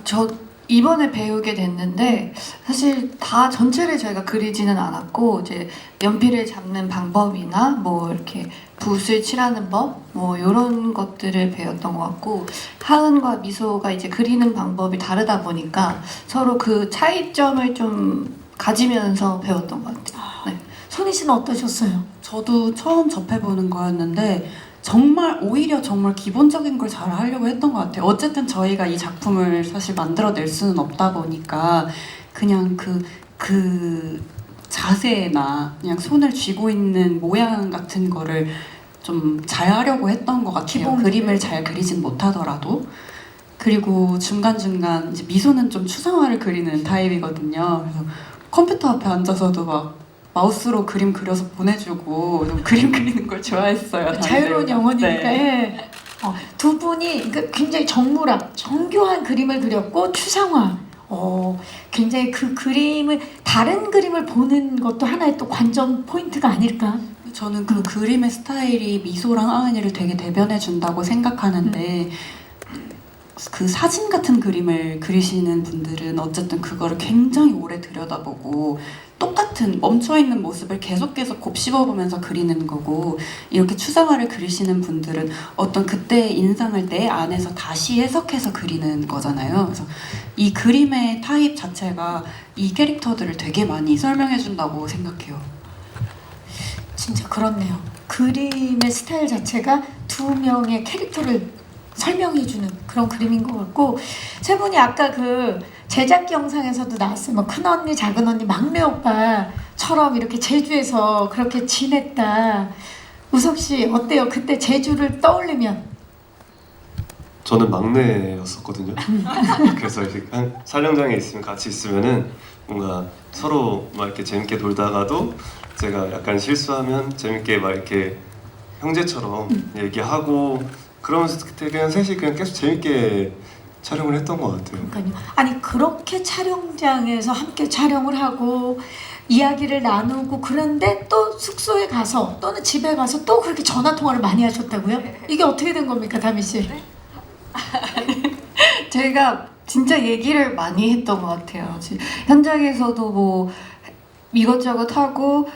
[SPEAKER 2] 저 이번에 배우게 됐는데 사실 다 전체를 저희가 그리지는 않았고 이제 연필을 잡는 방법이나 뭐 이렇게 붓을 칠하는 법 뭐 이런 것들을 배웠던 것 같고 하은과 미소가 이제 그리는 방법이 다르다 보니까 서로 그 차이점을 좀 가지면서 배웠던 것 같아요. 네.
[SPEAKER 1] 손희 씨는 어떠셨어요?
[SPEAKER 5] 저도 처음 접해보는 거였는데 오히려 정말 기본적인 걸 잘 하려고 했던 것 같아요. 어쨌든 저희가 이 작품을 사실 만들어낼 수는 없다 보니까 그냥 그 자세나 그냥 손을 쥐고 있는 모양 같은 거를 좀 잘 하려고 했던 것 같아요.
[SPEAKER 1] 기본
[SPEAKER 5] 그림을 잘 그리진 못하더라도. 그리고 중간중간 이제 미소는 좀 추상화를 그리는 타입이거든요. 그래서 컴퓨터 앞에 앉아서도 막 마우스로 그림 그려서 보내주고 그림 그리는 걸 좋아했어요.
[SPEAKER 1] 자유로운 영혼이니까.
[SPEAKER 5] 네.
[SPEAKER 1] 예. 두 분이 그러니까 굉장히 정교한 그림을 그렸고 추상화. 굉장히 그 그림을 다른 그림을 보는 것도 하나의 또 관전 포인트가 아닐까.
[SPEAKER 5] 저는 그 그림의 스타일이 미소랑 하은이를 되게 대변해 준다고 생각하는데 그 사진 같은 그림을 그리시는 분들은 어쨌든 그거를 굉장히 오래 들여다보고 똑같은 멈춰있는 모습을 계속 곱씹어보면서 그리는 거고, 이렇게 추상화를 그리시는 분들은 어떤 그때의 인상을 내 안에서 다시 해석해서 그리는 거잖아요. 그래서 이 그림의 타입 자체가 이 캐릭터들을 되게 많이 설명해준다고 생각해요.
[SPEAKER 1] 진짜 그렇네요. 그림의 스타일 자체가 두 명의 캐릭터를 설명해주는 그런 그림인 것 같고, 세 분이 아까 그 제작기 영상에서도 나왔어요. 뭐 큰언니, 작은언니, 막내 오빠처럼 이렇게 제주에서 그렇게 지냈다. 우석 씨 어때요? 그때 제주를 떠올리면?
[SPEAKER 3] 저는 막내였었거든요. 그래서 이렇게 촬영장에 있으면 같이 있으면은 뭔가 서로 막 이렇게 재밌게 놀다가도 제가 약간 실수하면 재밌게 막 이렇게 형제처럼 얘기하고 그러면서 그때 그냥 셋이 그냥 계속 재밌게 촬영을 했던 것 같아요.
[SPEAKER 1] 그러니까요. 아니 그렇게 촬영장에서 함께 촬영을 하고 이야기를 나누고 그런데 또 숙소에 가서 또는 집에 가서 또 그렇게 전화 통화를 많이 하셨다고요? 이게 어떻게 된 겁니까, 다미 씨?
[SPEAKER 2] 저희가 진짜 얘기를 많이 했던 것 같아요. 현장에서도 뭐 이것저것 하고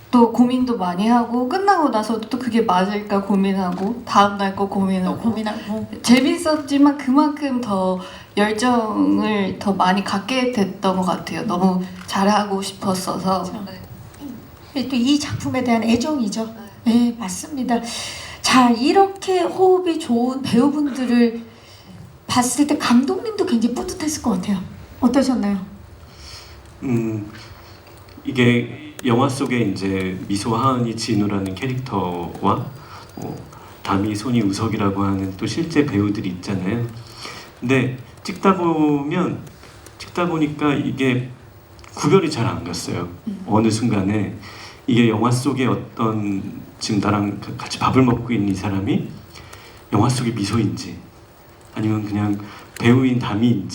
[SPEAKER 2] 또 고민도 많이 하고 끝나고 나서도 또 그게 맞을까 고민하고 다음날 거 고민하고
[SPEAKER 1] 고민하고.
[SPEAKER 2] 재밌었지만 그만큼 더 열정을 더 많이 갖게 됐던 것 같아요. 너무 잘하고 싶었어서.
[SPEAKER 1] 또 이 작품에 대한 애정이죠. 네, 맞습니다. 자, 이렇게 호흡이 좋은 배우분들을 봤을 때 감독님도 굉장히 뿌듯했을 것 같아요. 어떠셨나요?
[SPEAKER 4] 이게 영화 속에 이제 미소 하은이 진우라는 캐릭터와 담이 손이 우석이라고 하는 또 실제 배우들이 있잖아요. 근데 찍다 보니까 이게 구별이 잘 안 갔어요. 어느 순간에 이게 영화 속에 어떤 지금 나랑 같이 밥을 먹고 있는 이 사람이 영화 속의 미소인지 아니면 그냥 배우인 담이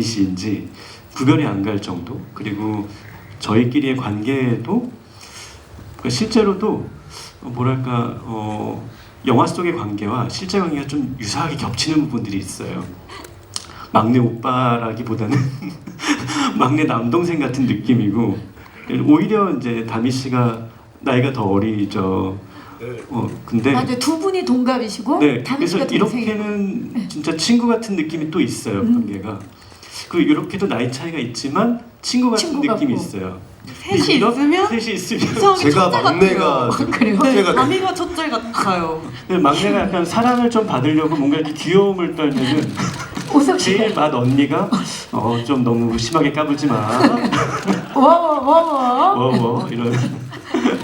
[SPEAKER 4] 씨인지 구별이 안 갈 정도. 그리고 저희끼리의 관계도 실제로도 뭐랄까 영화 속의 관계와 실제 관계가 좀 유사하게 겹치는 부분들이 있어요. 막내 오빠라기보다는 막내 남동생 같은 느낌이고, 오히려 이제 다미 씨가 나이가 더 어리죠. 근데
[SPEAKER 1] 맞아요. 두 분이 동갑이시고
[SPEAKER 4] 네,
[SPEAKER 1] 다미
[SPEAKER 4] 그래서
[SPEAKER 1] 씨가 동생이고.
[SPEAKER 4] 이렇게는 진짜 친구 같은 느낌이 또 있어요. 관계가. 그리고 이렇게도 나이 차이가 있지만 친구 같은
[SPEAKER 1] 친구
[SPEAKER 4] 느낌이
[SPEAKER 1] 같고.
[SPEAKER 4] 있어요.
[SPEAKER 5] 셋이 있으면
[SPEAKER 4] 셋이 있으면
[SPEAKER 5] 이상하게
[SPEAKER 3] 제가
[SPEAKER 5] 첫째
[SPEAKER 3] 막내가
[SPEAKER 5] 같아요.
[SPEAKER 1] 그래요?
[SPEAKER 3] 첫째가
[SPEAKER 5] 담이가 첫째 같아요.
[SPEAKER 4] 근데 막내가 약간 사랑을 좀 받으려고 뭔가 이렇게 귀여움을 떨면은
[SPEAKER 1] 우석 씨.
[SPEAKER 4] 제일 맏 언니가 좀 너무 심하게 까불지 마.
[SPEAKER 1] 워
[SPEAKER 4] 이런.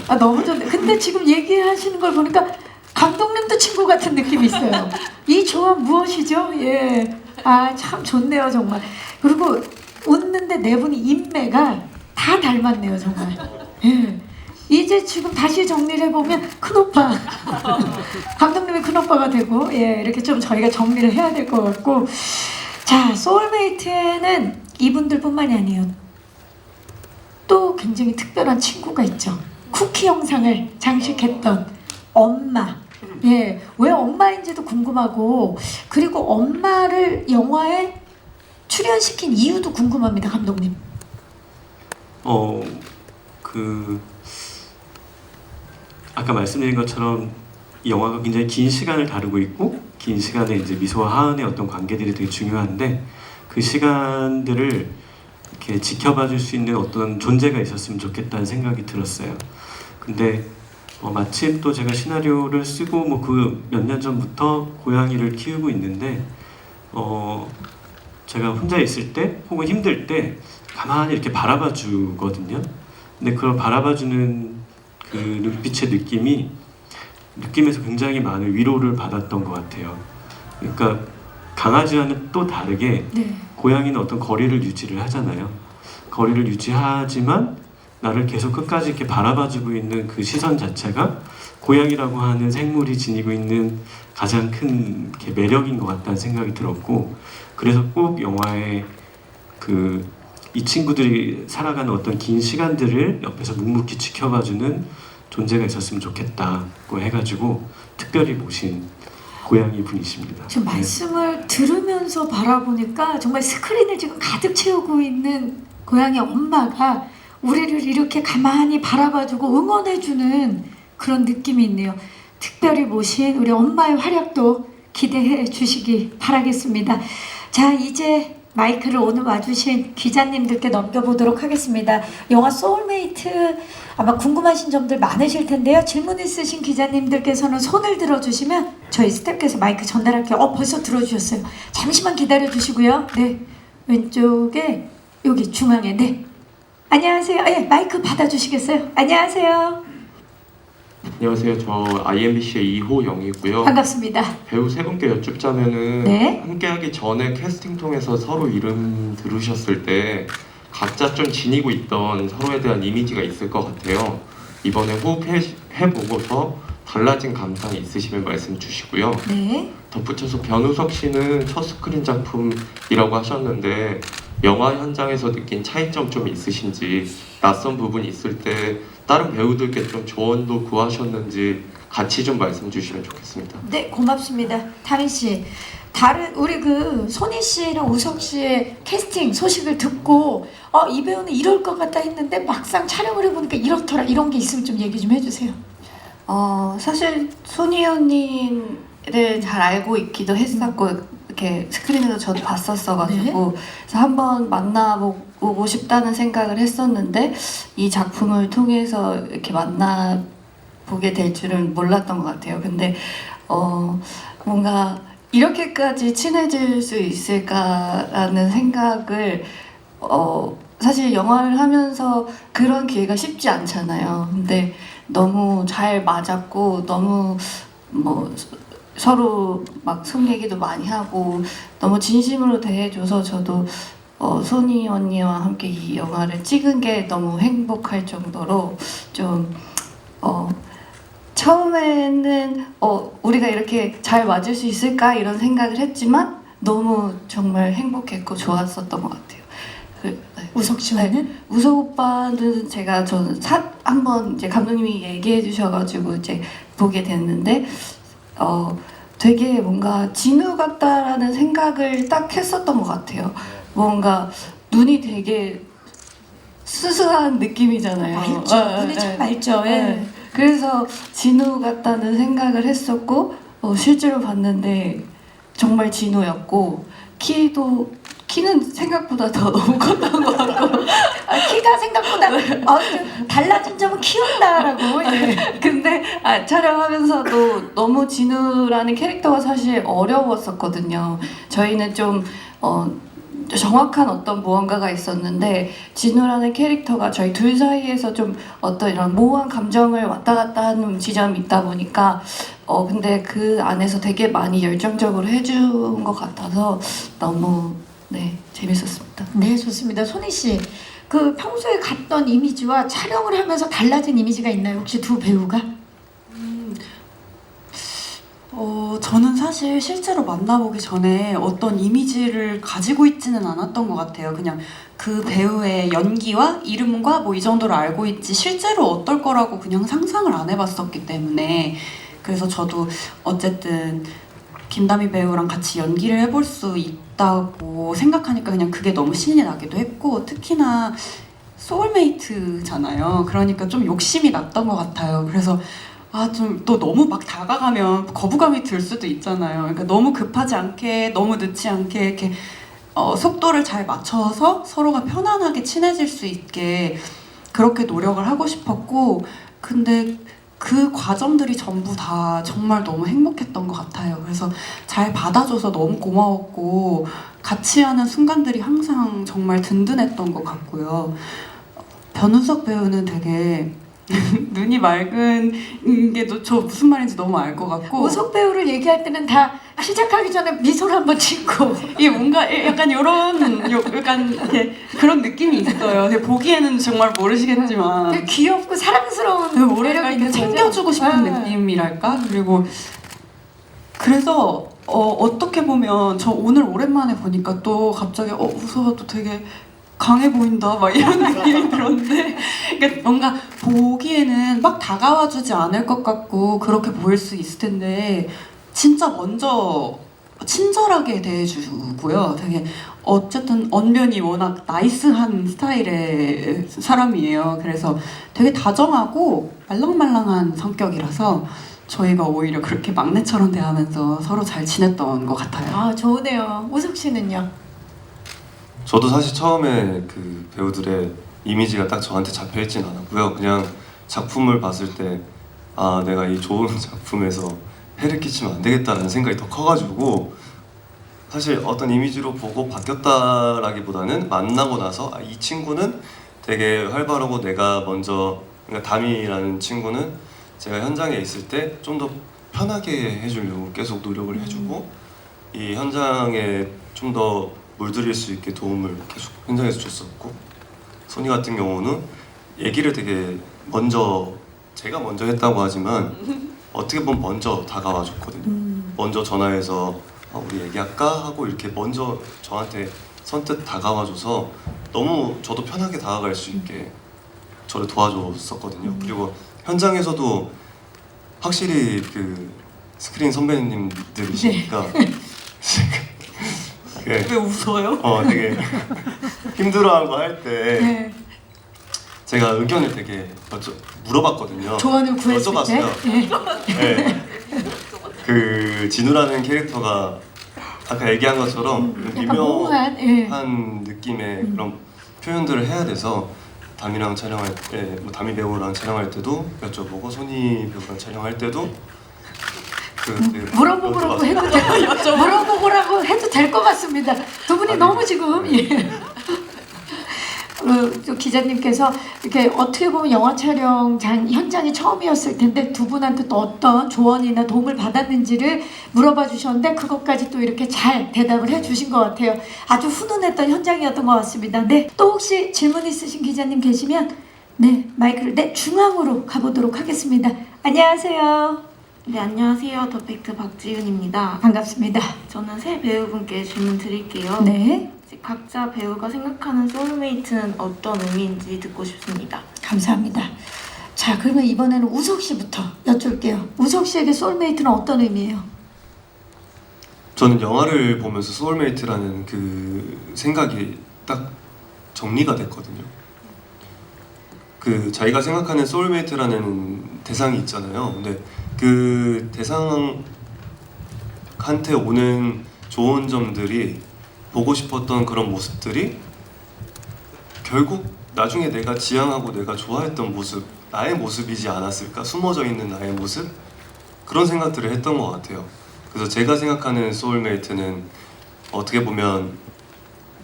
[SPEAKER 1] 아, 너무 좋네. 근데 지금 얘기하시는 걸 보니까 감독님도 친구 같은 느낌이 있어요. 이 조합 무엇이죠? 예. 아, 참 좋네요, 정말. 그리고 웃는데 네 분이 인매가 다 닮았네요, 정말. 예. 이제 지금 다시 정리를 해보면 큰오빠. 감독님이 큰오빠가 되고, 예, 이렇게 좀 저희가 정리를 해야 될 것 같고. 자, 소울메이트에는 이분들뿐만이 아니에요. 또 굉장히 특별한 친구가 있죠. 쿠키 영상을 장식했던 엄마. 예, 왜 엄마인지도 궁금하고, 그리고 엄마를 영화에 출연시킨 이유도 궁금합니다, 감독님.
[SPEAKER 4] 아까 말씀드린 것처럼 이 영화가 굉장히 긴 시간을 다루고 있고 긴 시간에 이제 미소와 하은의 어떤 관계들이 되게 중요한데 그 시간들을 이렇게 지켜봐 줄 수 있는 어떤 존재가 있었으면 좋겠다는 생각이 들었어요. 근데 마침 또 제가 시나리오를 쓰고 뭐 그 몇 년 전부터 고양이를 키우고 있는데 제가 혼자 있을 때 혹은 힘들 때 가만히 이렇게 바라봐 주거든요. 근데 그걸 바라봐 주는 그 눈빛의 느낌에서 굉장히 많은 위로를 받았던 것 같아요. 그러니까 강아지와는 또 다르게
[SPEAKER 1] 네.
[SPEAKER 4] 고양이는 어떤 거리를 유지를 하잖아요. 거리를 유지하지만 나를 계속 끝까지 이렇게 바라봐주고 있는 그 시선 자체가 고양이라고 하는 생물이 지니고 있는 가장 큰 이렇게 매력인 것 같다는 생각이 들었고, 그래서 꼭 영화에 이 친구들이 살아가는 어떤 긴 시간들을 옆에서 묵묵히 지켜봐주는 존재가 있었으면 좋겠다고 해가지고 특별히 모신 고양이 분이십니다.
[SPEAKER 1] 지금 말씀을 들으면서 바라보니까 정말 스크린을 지금 가득 채우고 있는 고양이 엄마가 우리를 이렇게 가만히 바라봐주고 응원해주는 그런 느낌이 있네요. 특별히 모신 우리 엄마의 활약도 기대해 주시기 바라겠습니다. 자, 이제 마이크를 오늘 와주신 기자님들께 넘겨보도록 하겠습니다. 영화 소울메이트 아마 궁금하신 점들 많으실 텐데요. 질문 있으신 기자님들께서는 손을 들어주시면 저희 스태프께서 마이크 전달할게요. 벌써 들어주셨어요. 잠시만 기다려 주시고요. 네, 왼쪽에 여기 중앙에 네. 안녕하세요. 예, 마이크 받아주시겠어요? 안녕하세요.
[SPEAKER 6] 안녕하세요. 저 IMBC의 이호영이고요.
[SPEAKER 1] 반갑습니다.
[SPEAKER 6] 배우 세 분께 여쭙자면은
[SPEAKER 1] 네.
[SPEAKER 6] 함께하기 전에 캐스팅 통해서 서로 이름 들으셨을 때 각자 좀 지니고 있던 서로에 대한 이미지가 있을 것 같아요. 이번에 호흡해보고서 달라진 감상이 있으시면 말씀 주시고요.
[SPEAKER 1] 네.
[SPEAKER 6] 덧붙여서 변우석 씨는 첫 스크린 작품이라고 하셨는데 영화 현장에서 느낀 차이점 좀 있으신지, 낯선 부분이 있을 때 다른 배우들께 좀 조언도 구하셨는지 같이 좀 말씀 주시면 좋겠습니다.
[SPEAKER 1] 네, 고맙습니다. 다민 씨, 다른 우리 그 소니 씨랑 우석 씨의 캐스팅 소식을 듣고 이 배우는 이럴 것 같다 했는데 막상 촬영을 해보니까 이렇더라, 이런 게 있으면 좀 얘기 좀 해주세요.
[SPEAKER 2] 사실 소니 언니를 잘 알고 있기도 했었고 이렇게 스크린에서 저도 봤었어가지고 그래서 한번 만나보고 싶다는 생각을 했었는데 이 작품을 통해서 이렇게 만나보게 될 줄은 몰랐던 것 같아요. 근데 뭔가 이렇게까지 친해질 수 있을까라는 생각을 사실 영화를 하면서 그런 기회가 쉽지 않잖아요. 근데 너무 잘 맞았고 너무 뭐 서로 막 속 얘기도 많이 하고 너무 진심으로 대해줘서 저도 소니 언니와 함께 이 영화를 찍은 게 너무 행복할 정도로 좀 처음에는 우리가 이렇게 잘 맞을 수 있을까 이런 생각을 했지만 너무 정말 행복했고 좋았었던 것 같아요. 네.
[SPEAKER 1] 우석 씨와는?
[SPEAKER 2] 우석 오빠는 저는 한번 이제 감독님이 얘기해 주셔가지고 이제 보게 됐는데 되게 뭔가 진우 같다라는 생각을 딱 했었던 것 같아요. 뭔가 눈이 되게 수수한 느낌이잖아요.
[SPEAKER 1] 맑죠. 눈이 참 맑죠. 예.
[SPEAKER 2] 네. 그래서 진우 같다는 생각을 했었고 실제로 봤는데 정말 진우였고 키는 생각보다 더 너무 컸던 것 같고
[SPEAKER 1] 키가 생각보다 달라진 점은 키운다라고. 예.
[SPEAKER 2] 근데 촬영하면서도 너무 진우라는 캐릭터가 사실 어려웠었거든요. 저희는 좀 정확한 어떤 무언가가 있었는데 진우라는 캐릭터가 저희 둘 사이에서 좀 어떤 이런 모호한 감정을 왔다 갔다 하는 지점이 있다 보니까 근데 그 안에서 되게 많이 열정적으로 해준 것 같아서 너무 재밌었습니다.
[SPEAKER 1] 네, 좋습니다. 소니 씨, 그 평소에 갔던 이미지와 촬영을 하면서 달라진 이미지가 있나요? 혹시 두 배우가?
[SPEAKER 5] 저는 사실 실제로 만나보기 전에 어떤 이미지를 가지고 있지는 않았던 것 같아요. 그냥 그 배우의 연기와 이름과 뭐 이 정도로 알고 있지 실제로 어떨 거라고 그냥 상상을 안 해봤었기 때문에 그래서 저도 어쨌든 김다미 배우랑 같이 연기를 해볼 수 있다고 생각하니까 그냥 그게 너무 신이 나기도 했고 특히나 소울메이트잖아요. 그러니까 좀 욕심이 났던 것 같아요. 그래서 좀 또 너무 막 다가가면 거부감이 들 수도 있잖아요. 그러니까 너무 급하지 않게 너무 늦지 않게 이렇게 속도를 잘 맞춰서 서로가 편안하게 친해질 수 있게 그렇게 노력을 하고 싶었고 근데 그 과정들이 전부 다 정말 너무 행복했던 것 같아요. 그래서 잘 받아줘서 너무 고마웠고 같이 하는 순간들이 항상 정말 든든했던 것 같고요. 변우석 배우는 되게 눈이 맑은 게 저 무슨 말인지 너무 알 것 같고
[SPEAKER 1] 우석 배우를 얘기할 때는 다 시작하기 전에 미소를 한번 짓고
[SPEAKER 5] 이게 뭔가 약간 약간 이렇게 그런 느낌이 있어요. 근데 보기에는 정말 모르시겠지만
[SPEAKER 1] 되게 귀엽고 사랑스러운
[SPEAKER 5] 뭐랄까
[SPEAKER 1] 매력이
[SPEAKER 5] 이렇게
[SPEAKER 1] 있는
[SPEAKER 5] 챙겨주고
[SPEAKER 1] 거죠?
[SPEAKER 5] 싶은
[SPEAKER 1] 네.
[SPEAKER 5] 느낌이랄까? 그리고 그래서 어떻게 보면 저 오늘 오랜만에 보니까 또 갑자기 우석아 또 되게 강해 보인다 막 이런 느낌이 들었는데 그러니까 뭔가 보기에는 막 다가와주지 않을 것 같고 그렇게 보일 수 있을 텐데 진짜 먼저 친절하게 대해주고요. 되게 어쨌든 언변이 워낙 나이스한 스타일의 사람이에요. 그래서 되게 다정하고 말랑말랑한 성격이라서 저희가 오히려 그렇게 막내처럼 대하면서 서로 잘 지냈던 것 같아요.
[SPEAKER 1] 아 좋으네요. 우석 씨는요?
[SPEAKER 3] 저도 사실 처음에 그 배우들의 이미지가 딱 저한테 잡혀있진 않았고요. 그냥 작품을 봤을 때 아 내가 이 좋은 작품에서 해를 끼치면 안 되겠다는 생각이 더 커가지고 사실 어떤 이미지로 보고 바뀌었다라기보다는 만나고 나서 아, 이 친구는 되게 활발하고 내가 먼저 그러니까 담이라는 친구는 제가 현장에 있을 때 좀 더 편하게 해주려고 계속 노력을 해주고 이 현장에 좀 더 물들일 수 있게 도움을 계속 현장에서 줬었고 소니 같은 경우는 얘기를 되게 먼저 제가 먼저 했다고 하지만 어떻게 보면 먼저 다가와 줬거든요. 먼저 전화해서 우리 얘기할까 하고 이렇게 먼저 저한테 선뜻 다가와줘서 너무 저도 편하게 다가갈 수 있게 저를 도와줬었거든요. 그리고 현장에서도 확실히 그 스크린 선배님들이시니까 네.
[SPEAKER 5] 왜 웃어요?
[SPEAKER 3] 되게 힘들어하는 거 할 때
[SPEAKER 1] 네.
[SPEAKER 3] 제가 의견을 되게 물어봤거든요.
[SPEAKER 1] 조언을 구했을 때.
[SPEAKER 3] 여쭤봤어요. 네. 그 진우라는 캐릭터가 아까 얘기한 것처럼
[SPEAKER 1] 약간 모호한, 예.
[SPEAKER 3] 미묘한 느낌의 그런 표현들을 해야 돼서 담이랑 촬영할 때, 뭐 담이 배우랑 촬영할 때도 여쭤보고 소니 배우랑 촬영할 때도
[SPEAKER 1] 물어보라고 해도 물어보라고 해도 될 것 같습니다. 두 분이 너무 지금 예. 또 기자님께서 이렇게 어떻게 보면 영화 촬영 현장이 처음이었을 텐데 두 분한테 또 어떤 조언이나 도움을 받았는지를 물어봐 주셨는데 그것까지 또 이렇게 잘 대답을 해주신 것 같아요. 아주 훈훈했던 현장이었던 것 같습니다. 네, 또 혹시 질문 있으신 기자님 계시면 네 마이크를 중앙으로 가보도록 하겠습니다. 안녕하세요.
[SPEAKER 7] 네, 안녕하세요. 더팩트 박지윤입니다.
[SPEAKER 1] 반갑습니다.
[SPEAKER 7] 저는 세 배우분께 질문 드릴게요.
[SPEAKER 1] 네,
[SPEAKER 7] 이제 각자 배우가 생각하는 소울메이트는 어떤 의미인지 듣고 싶습니다.
[SPEAKER 1] 감사합니다. 자, 그러면 이번에는 우석 씨부터 여쭐게요. 우석 씨에게 소울메이트는 어떤 의미예요?
[SPEAKER 3] 저는 영화를 보면서 소울메이트라는 그 생각이 딱 정리가 됐거든요. 그 자기가 생각하는 소울메이트라는 대상이 있잖아요. 근데 그 대상한테 오는 좋은 점들이 보고 싶었던 그런 모습들이 결국 나중에 내가 지향하고 내가 좋아했던 모습, 나의 모습이지 않았을까? 숨어져 있는 나의 모습? 그런 생각들을 했던 것 같아요. 그래서 제가 생각하는 소울메이트는 어떻게 보면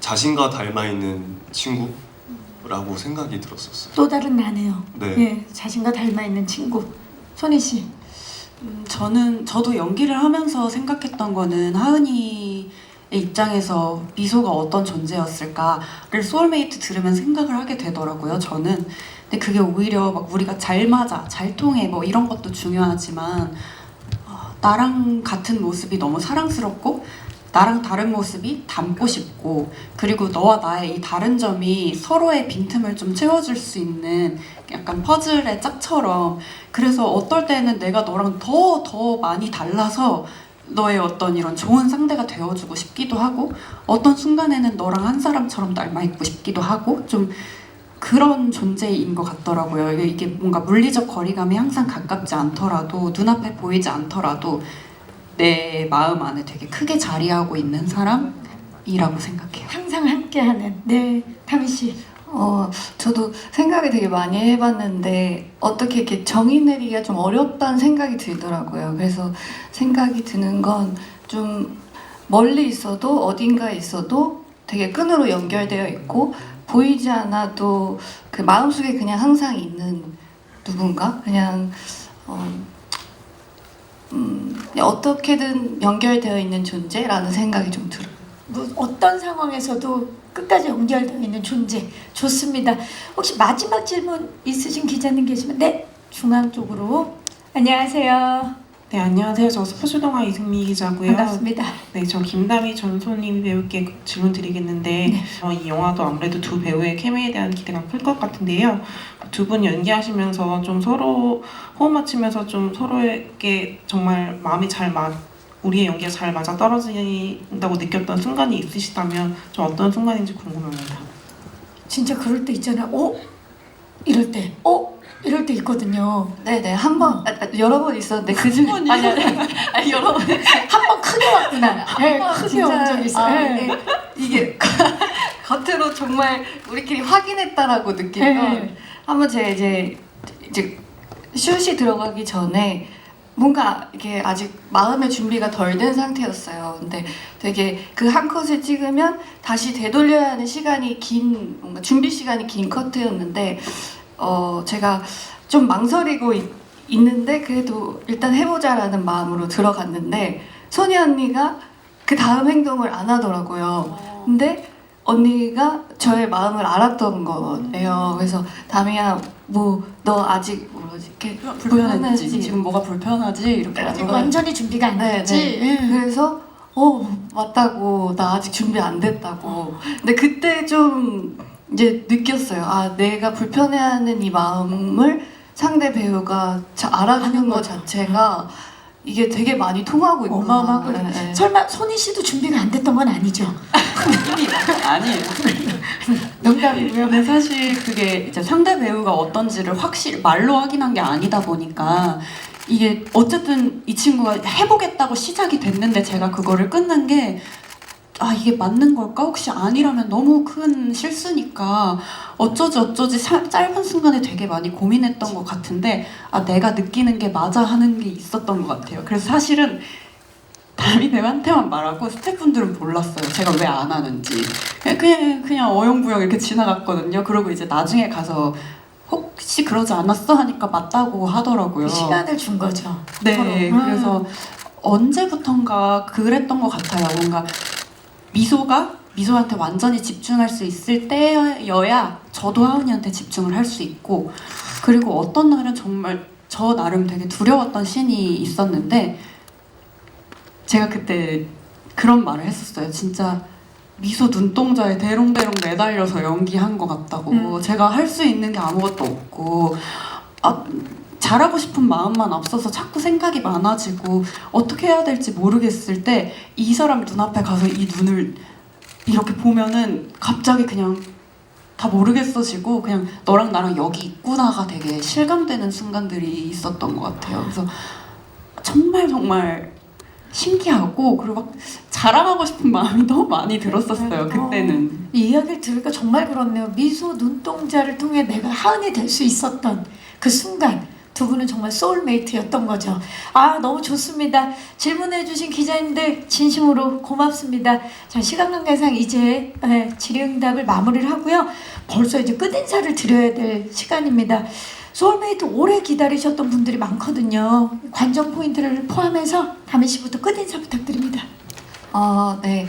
[SPEAKER 3] 자신과 닮아있는 친구라고 생각이 들었었어요.
[SPEAKER 1] 또 다른 나네요.
[SPEAKER 3] 네.
[SPEAKER 1] 예, 자신과 닮아있는 친구. 소니 씨.
[SPEAKER 5] 저도 연기를 하면서 생각했던 거는 하은이의 입장에서 미소가 어떤 존재였을까를 소울메이트 들으면 생각을 하게 되더라고요. 저는. 근데 그게 오히려 막 우리가 잘 맞아, 잘 통해 뭐 이런 것도 중요하지만 나랑 같은 모습이 너무 사랑스럽고 나랑 다른 모습이 닮고 싶고 그리고 너와 나의 이 다른 점이 서로의 빈틈을 좀 채워줄 수 있는 약간 퍼즐의 짝처럼 그래서 어떨 때는 내가 너랑 더 많이 달라서 너의 어떤 이런 좋은 상대가 되어주고 싶기도 하고 어떤 순간에는 너랑 한 사람처럼 닮아있고 싶기도 하고 좀 그런 존재인 것 같더라고요. 이게 뭔가 물리적 거리감이 항상 가깝지 않더라도 눈앞에 보이지 않더라도 내 마음 안에 되게 크게 자리하고 있는 사람이라고 생각해요.
[SPEAKER 1] 항상 함께하는. 네, 타미 씨.
[SPEAKER 2] 저도 생각을 되게 많이 해봤는데 어떻게 이렇게 정의 내리기가 좀 어렵다는 생각이 들더라고요. 그래서 생각이 드는 건 좀 멀리 있어도 어딘가에 있어도 되게 끈으로 연결되어 있고 보이지 않아도 그 마음속에 그냥 항상 있는 누군가 그냥 어떻게든 연결되어 있는 존재라는 생각이 좀 들어요.
[SPEAKER 1] 뭐 어떤 상황에서도 끝까지 연결되어 있는 존재. 좋습니다. 혹시 마지막 질문 있으신 기자님 계시면 네, 중앙 쪽으로. 안녕하세요.
[SPEAKER 8] 네, 안녕하세요. 저 스포츠동아 이승미 기자고요.
[SPEAKER 1] 반갑습니다.
[SPEAKER 8] 네, 저 김다미 전소님 배우께 질문 드리겠는데
[SPEAKER 1] 네.
[SPEAKER 8] 이 영화도 아무래도 두 배우의 케미에 대한 기대가 클 것 같은데요. 두 분 연기하시면서 좀 서로 호흡 맞추면서 좀 서로에게 정말 마음이 잘 우리의 연기가 잘 맞아 떨어진다고 느꼈던 순간이 있으시다면 좀 어떤 순간인지 궁금합니다.
[SPEAKER 1] 진짜 그럴 때 있잖아요. 이럴 때, 이럴 때 있거든요.
[SPEAKER 2] 네네 한 번 여러 번 있었는데 그 중에 아니 여러 번
[SPEAKER 1] 한 번 크게 왔구나. 네, 크게
[SPEAKER 2] 진짜,
[SPEAKER 1] 온 적이 있어요. 네.
[SPEAKER 2] 이게 겉으로 정말 우리끼리 확인했다라고 느낀 건
[SPEAKER 1] 네.
[SPEAKER 2] 한번 제가 이제 슛이 들어가기 전에 뭔가 이게 아직 마음의 준비가 덜 된 상태였어요. 근데 되게 그 한 컷을 찍으면 다시 되돌려야 하는 시간이 긴 뭔가 준비 시간이 긴 커트였는데 제가 좀 망설이고 있는데 그래도 일단 해보자라는 마음으로 들어갔는데 소니 언니가 그 다음 행동을 안 하더라고요. 근데 언니가 저의 마음을 알았던 거예요. 그래서 다미야 뭐 너 아직 뭐지 이렇게
[SPEAKER 5] 불편했지. 지금 뭐가 불편하지? 이렇게
[SPEAKER 1] 아직
[SPEAKER 5] 하는
[SPEAKER 1] 완전히 준비가 안
[SPEAKER 2] 네,
[SPEAKER 1] 됐지.
[SPEAKER 2] 네. 그래서 맞다고 나 아직 준비 안 됐다고. 근데 그때 좀 이제 느꼈어요. 아 내가 불편해하는 이 마음을 상대 배우가 알아주는 것 자체가 이게 되게 많이 통하고 있구나.
[SPEAKER 1] 어마어마하거든요.
[SPEAKER 2] 네.
[SPEAKER 1] 설마 소니 씨도 준비가 안 됐던 건 아니죠?
[SPEAKER 5] 아니에요.
[SPEAKER 1] 농담이고요.
[SPEAKER 5] 근데 사실 그게 이제 상대 배우가 어떤지를 확실히 말로 확인한 게 아니다 보니까 이게 어쨌든 이 친구가 해보겠다고 시작이 됐는데 제가 그거를 끊는 게 이게 맞는 걸까? 혹시 아니라면 너무 큰 실수니까 어쩌지 짧은 순간에 되게 많이 고민했던 것 같은데 내가 느끼는 게 맞아 하는 게 있었던 것 같아요. 그래서 사실은 다미 배우한테만 말하고 스태프분들은 몰랐어요. 제가 왜 안 하는지. 그냥 어영부영 이렇게 지나갔거든요. 그리고 이제 나중에 가서 혹시 그러지 않았어? 하니까 맞다고 하더라고요.
[SPEAKER 1] 그 시간을 준 거죠.
[SPEAKER 5] 네,
[SPEAKER 1] 서로.
[SPEAKER 5] 그래서 언제부턴가 그랬던 것 같아요. 뭔가 미소한테 완전히 집중할 수 있을 때여야 저도 하은이한테 집중을 할 수 있고, 그리고 어떤 날은 정말 저 나름 되게 두려웠던 씬이 있었는데 제가 그때 그런 말을 했었어요. 진짜 미소 눈동자에 대롱대롱 매달려서 연기한 것 같다고. 제가 할 수 있는 게 아무것도 없고 잘하고 싶은 마음만 앞서서 자꾸 생각이 많아지고 어떻게 해야 될지 모르겠을 때 이 사람 눈앞에 가서 이 눈을 이렇게 보면은 갑자기 그냥 다 모르겠어지고 그냥 너랑 나랑 여기 있구나가 되게 실감되는 순간들이 있었던 것 같아요. 그래서 정말 신기하고 그리고 막 자랑하고 싶은 마음이 너무 많이 들었었어요. 그때는.
[SPEAKER 1] 이 이야기를 들으니까 정말 그렇네요. 미소 눈동자를 통해 내가 하은이 될 수 있었던 그 순간 두 분은 정말 소울메이트였던 거죠. 너무 좋습니다. 질문해주신 기자님들 진심으로 고맙습니다. 자, 시간 관계상 이제 질의응답을 마무리를 하고요. 벌써 이제 끝인사를 드려야 될 시간입니다. 소울메이트 오래 기다리셨던 분들이 많거든요. 관전 포인트를 포함해서 다미 씨부터 끝인사 부탁드립니다.
[SPEAKER 2] 네.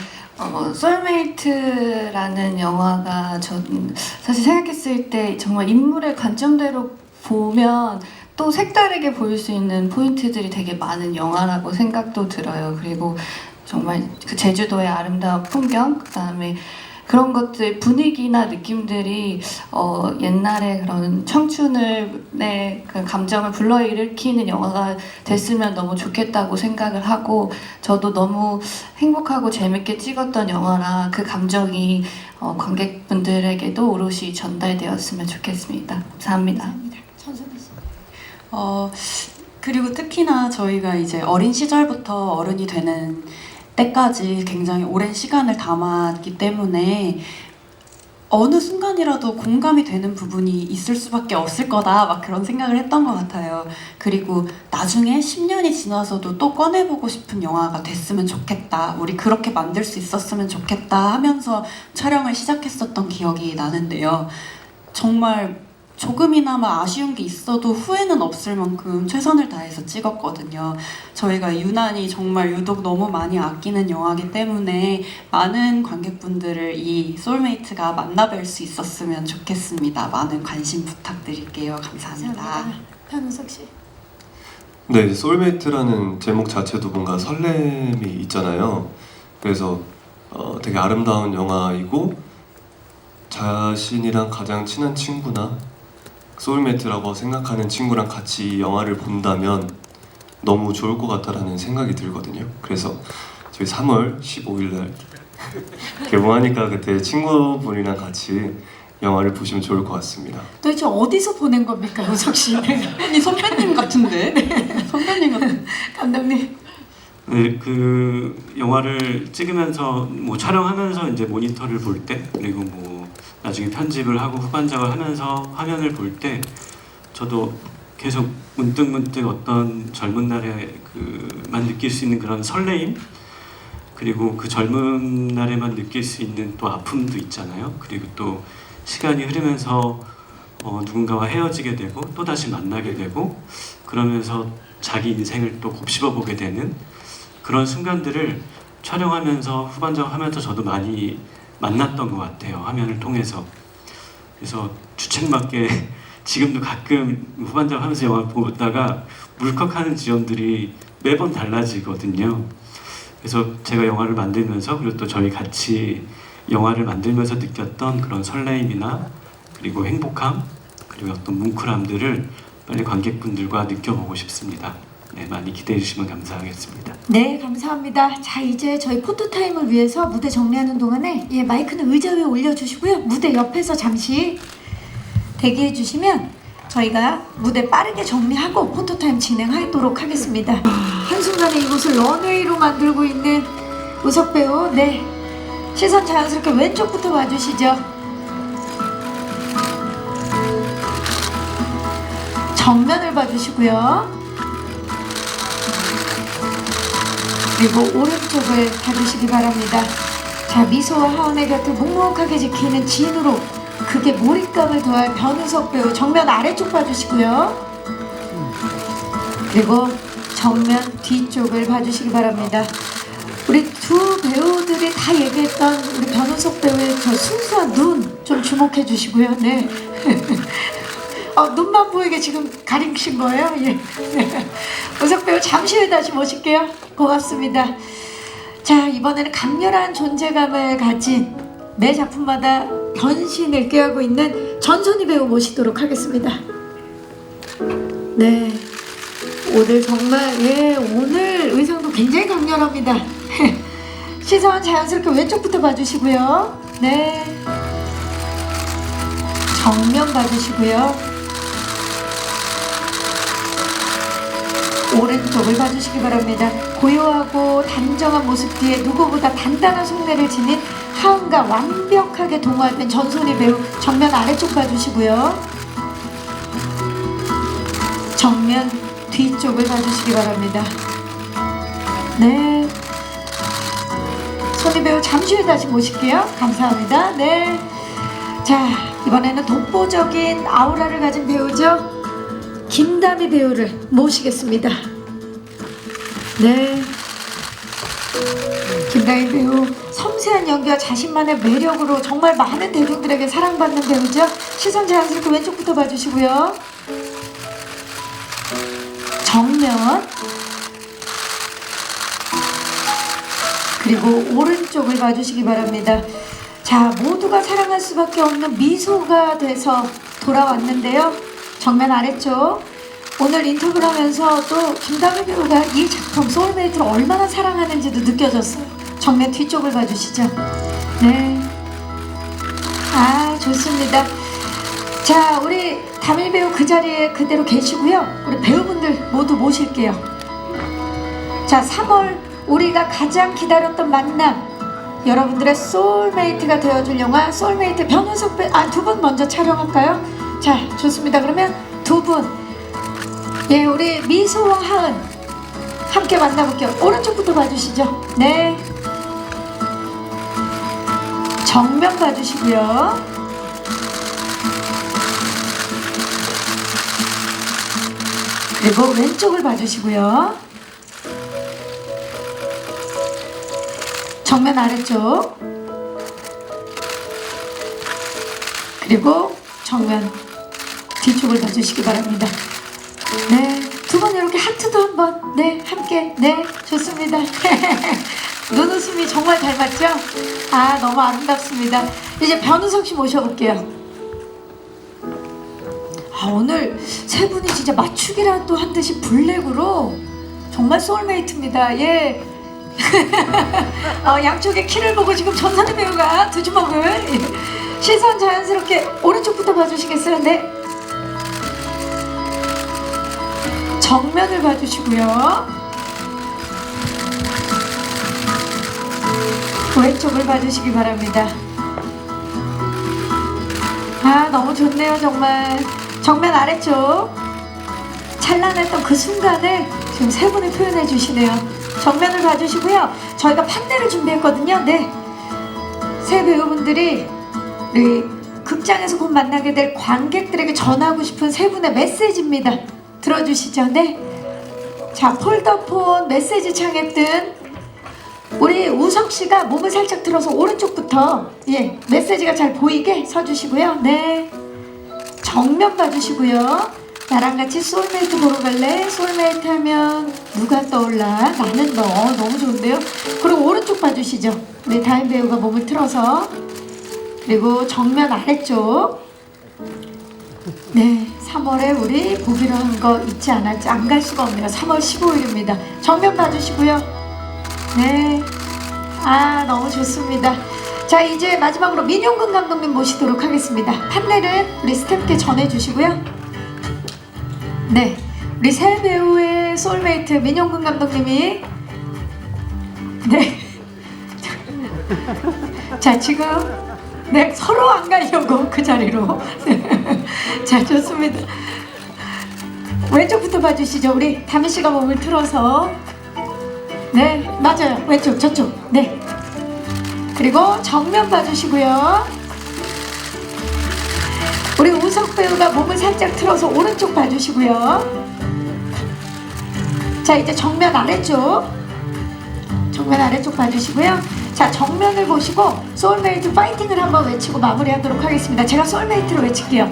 [SPEAKER 2] 소울메이트라는 영화가 전 사실 생각했을 때 정말 인물의 관점대로 보면 또 색다르게 보일 수 있는 포인트들이 되게 많은 영화라고 생각도 들어요. 그리고 정말 그 제주도의 아름다운 풍경, 그다음에 그런 것들 분위기나 느낌들이 옛날에 그런 청춘의 그 감정을 불러일으키는 영화가 됐으면 너무 좋겠다고 생각을 하고 저도 너무 행복하고 재밌게 찍었던 영화라 그 감정이 관객분들에게도 오롯이 전달되었으면 좋겠습니다. 감사합니다.
[SPEAKER 1] 천선희 씨.
[SPEAKER 5] 그리고 특히나 저희가 이제 어린 시절부터 어른이 되는 때까지 굉장히 오랜 시간을 담았기 때문에 어느 순간이라도 공감이 되는 부분이 있을 수밖에 없을 거다 막 그런 생각을 했던 것 같아요. 그리고 나중에 10년이 지나서도 또 꺼내보고 싶은 영화가 됐으면 좋겠다, 우리 그렇게 만들 수 있었으면 좋겠다 하면서 촬영을 시작했었던 기억이 나는데요. 정말 조금이나마 아쉬운 게 있어도 후회는 없을 만큼 최선을 다해서 찍었거든요. 저희가 유난히 정말 유독 너무 많이 아끼는 영화이기 때문에 많은 관객분들을 이 소울메이트가 만나뵐 수 있었으면 좋겠습니다. 많은 관심 부탁드릴게요. 감사합니다.
[SPEAKER 1] 변우석 씨.
[SPEAKER 3] 네, 소울메이트라는 제목 자체도 뭔가 설렘이 있잖아요. 그래서 되게 아름다운 영화이고 자신이랑 가장 친한 친구나 소울메이트라고 생각하는 친구랑 같이 영화를 본다면 너무 좋을 것 같다라는 생각이 들거든요. 그래서 저희 3월 15일 날 개봉하니까 그때 친구분이랑 같이 영화를 보시면 좋을 것 같습니다.
[SPEAKER 1] 도대체 어디서 보낸 겁니까, 우석 씨?
[SPEAKER 5] 아니 선배님 같은데? 선배님 같은.
[SPEAKER 1] 감독님.
[SPEAKER 4] 네, 그 영화를 찍으면서 뭐 촬영하면서 이제 모니터를 볼 때, 그리고 뭐 나중에 편집을 하고 후반작을 하면서 화면을 볼 때 저도 계속 문득문득 어떤 젊은 날에 그만 느낄 수 있는 그런 설레임, 그리고 그 젊은 날에만 느낄 수 있는 또 아픔도 있잖아요. 그리고 또 시간이 흐르면서 누군가와 헤어지게 되고 또 다시 만나게 되고 그러면서 자기 인생을 또 곱씹어 보게 되는 그런 순간들을 촬영하면서 후반작 하면서 저도 많이 만났던 것 같아요. 화면을 통해서. 그래서 주책맞게 지금도 가끔 후반작 하면서 영화 보다가 울컥하는 지점들이 매번 달라지거든요. 그래서 제가 영화를 만들면서 그리고 또 저희 같이 영화를 만들면서 느꼈던 그런 설레임이나 그리고 행복함 그리고 어떤 뭉클함들을 빨리 관객분들과 느껴보고 싶습니다. 네, 많이 기대해 주시면 감사하겠습니다.
[SPEAKER 1] 네, 감사합니다. 자, 이제 저희 포토타임을 위해서 무대 정리하는 동안에 마이크는 의자 위에 올려주시고요. 무대 옆에서 잠시 대기해 주시면 저희가 무대 빠르게 정리하고 포토타임 진행하도록 하겠습니다. 한순간에 이곳을 런웨이로 만들고 있는 우석 배우. 네, 시선 자연스럽게 왼쪽부터 봐주시죠. 정면을 봐주시고요. 그리고 오른쪽을 봐주시기 바랍니다. 자, 미소와 하은의 곁을 묵묵하게 지키는 진으로 그게 몰입감을 더할 변우석 배우 정면 아래쪽 봐주시고요. 그리고 정면 뒤쪽을 봐주시기 바랍니다. 우리 두 배우들이 다 얘기했던 우리 변우석 배우의 저 순수한 눈 좀 주목해 주시고요. 네. 눈만 보이게 지금 가리신 거예요? 예. 네. 우석 배우 잠시 후에 다시 모실게요. 고맙습니다. 자, 이번에는 강렬한 존재감을 가진 매 작품마다 변신을 꾀하고 있는 전소희 배우 모시도록 하겠습니다. 네, 오늘 정말 오늘 의상도 굉장히 강렬합니다. 시선 자연스럽게 왼쪽부터 봐주시고요. 네, 정면 봐주시고요. 오른쪽을 봐주시기 바랍니다. 고요하고 단정한 모습 뒤에 누구보다 단단한 속내를 지닌 하은과 완벽하게 동화된 전소희 배우 정면 아래쪽 봐주시고요. 정면 뒤쪽을 봐주시기 바랍니다. 네, 소희 배우 잠시 후에 다시 모실게요. 감사합니다. 네, 자, 이번에는 독보적인 아우라를 가진 배우죠. 김다미 배우를 모시겠습니다. 네, 김다미 배우 섬세한 연기와 자신만의 매력으로 정말 많은 대중들에게 사랑받는 배우죠. 시선 자연스럽게 왼쪽부터 봐주시고요. 정면 그리고 오른쪽을 봐주시기 바랍니다. 자, 모두가 사랑할 수밖에 없는 미소가 돼서 돌아왔는데요. 정면 아래쪽. 오늘 인터뷰를 하면서 또 김다미 배우가 이 작품 소울메이트를 얼마나 사랑하는지도 느껴졌어요. 정면 뒤쪽을 봐주시죠. 네, 좋습니다. 자, 우리 다미 배우 그 자리에 그대로 계시고요. 우리 배우분들 모두 모실게요. 자, 3월 우리가 가장 기다렸던 만남, 여러분들의 소울메이트가 되어줄 영화 소울메이트 변우석 배우, 두 분 먼저 촬영할까요? 자, 좋습니다. 그러면 두 분, 우리 미소와 하은 함께 만나볼게요. 오른쪽부터 봐주시죠. 네, 정면 봐주시고요. 그리고 왼쪽을 봐주시고요. 정면 아래쪽. 그리고 정면 뒤쪽을 봐주시기 바랍니다. 네, 두 분 이렇게 하트도 한번 함께. 네, 좋습니다. 눈웃음이 정말 잘 맞죠? 너무 아름답습니다. 이제 변우석 씨 모셔볼게요. 오늘 세 분이 진짜 맞추기라도 한 듯이 블랙으로 정말 소울메이트입니다. 예. 양쪽의 키를 보고 지금 전선우 배우가 두 주먹을 시선 자연스럽게 오른쪽부터 봐주시겠어요? 네. 정면을 봐주시고요. 왼쪽을 봐주시기 바랍니다. 아, 너무 좋네요. 정말 정면 아래쪽 찬란했던 그 순간을 지금 세 분이 표현해 주시네요. 정면을 봐주시고요. 저희가 판넬을 준비했거든요. 네, 세 배우분들이 우리 극장에서 곧 만나게 될 관객들에게 전하고 싶은 세 분의 메시지입니다. 들어주시죠. 네. 자, 폴더폰 메시지 창에 뜬 우리 우석 씨가 몸을 살짝 들어서 오른쪽부터 예 메시지가 잘 보이게 서주시고요. 네. 정면 봐주시고요. 나랑 같이 소울메이트 보러 갈래? 소울메이트 하면 누가 떠올라? 나는 너. 너무 좋은데요? 그리고 오른쪽 봐주시죠. 우리 다인 배우가 몸을 틀어서. 그리고 정면 아래쪽. 네, 3월에 우리 보기로 한 거 잊지 않았지? 안 갈 수가 없네요. 3월 15일입니다. 정면 봐주시고요. 네. 아, 너무 좋습니다. 자, 이제 마지막으로 민용근 감독님 모시도록 하겠습니다. 판넬은 우리 스태프께 전해주시고요. 네, 우리 새 배우의 소울메이트 민용근 감독님이 네, 자 지금 네 서로 안 가려고 그 자리로 네. 자 좋습니다. 왼쪽부터 봐주시죠. 우리 다미 씨가 몸을 틀어서 네 맞아요. 왼쪽 저쪽 네 그리고 정면 봐주시고요. 우리 우석 배우가 몸을 살짝 틀어서 오른쪽 봐주시고요. 자 이제 정면 아래쪽 봐주시고요. 자 정면을 보시고 소울메이트 파이팅을 한번 외치고 마무리하도록 하겠습니다. 제가 소울메이트로 외칠게요.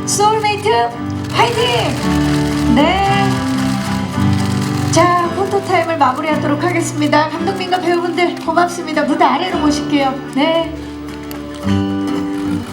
[SPEAKER 1] 소울메이트 파이팅! 네. 자 포토타임을 마무리하도록 하겠습니다. 감독님과 배우분들 고맙습니다. 무대 아래로 모실게요. 네.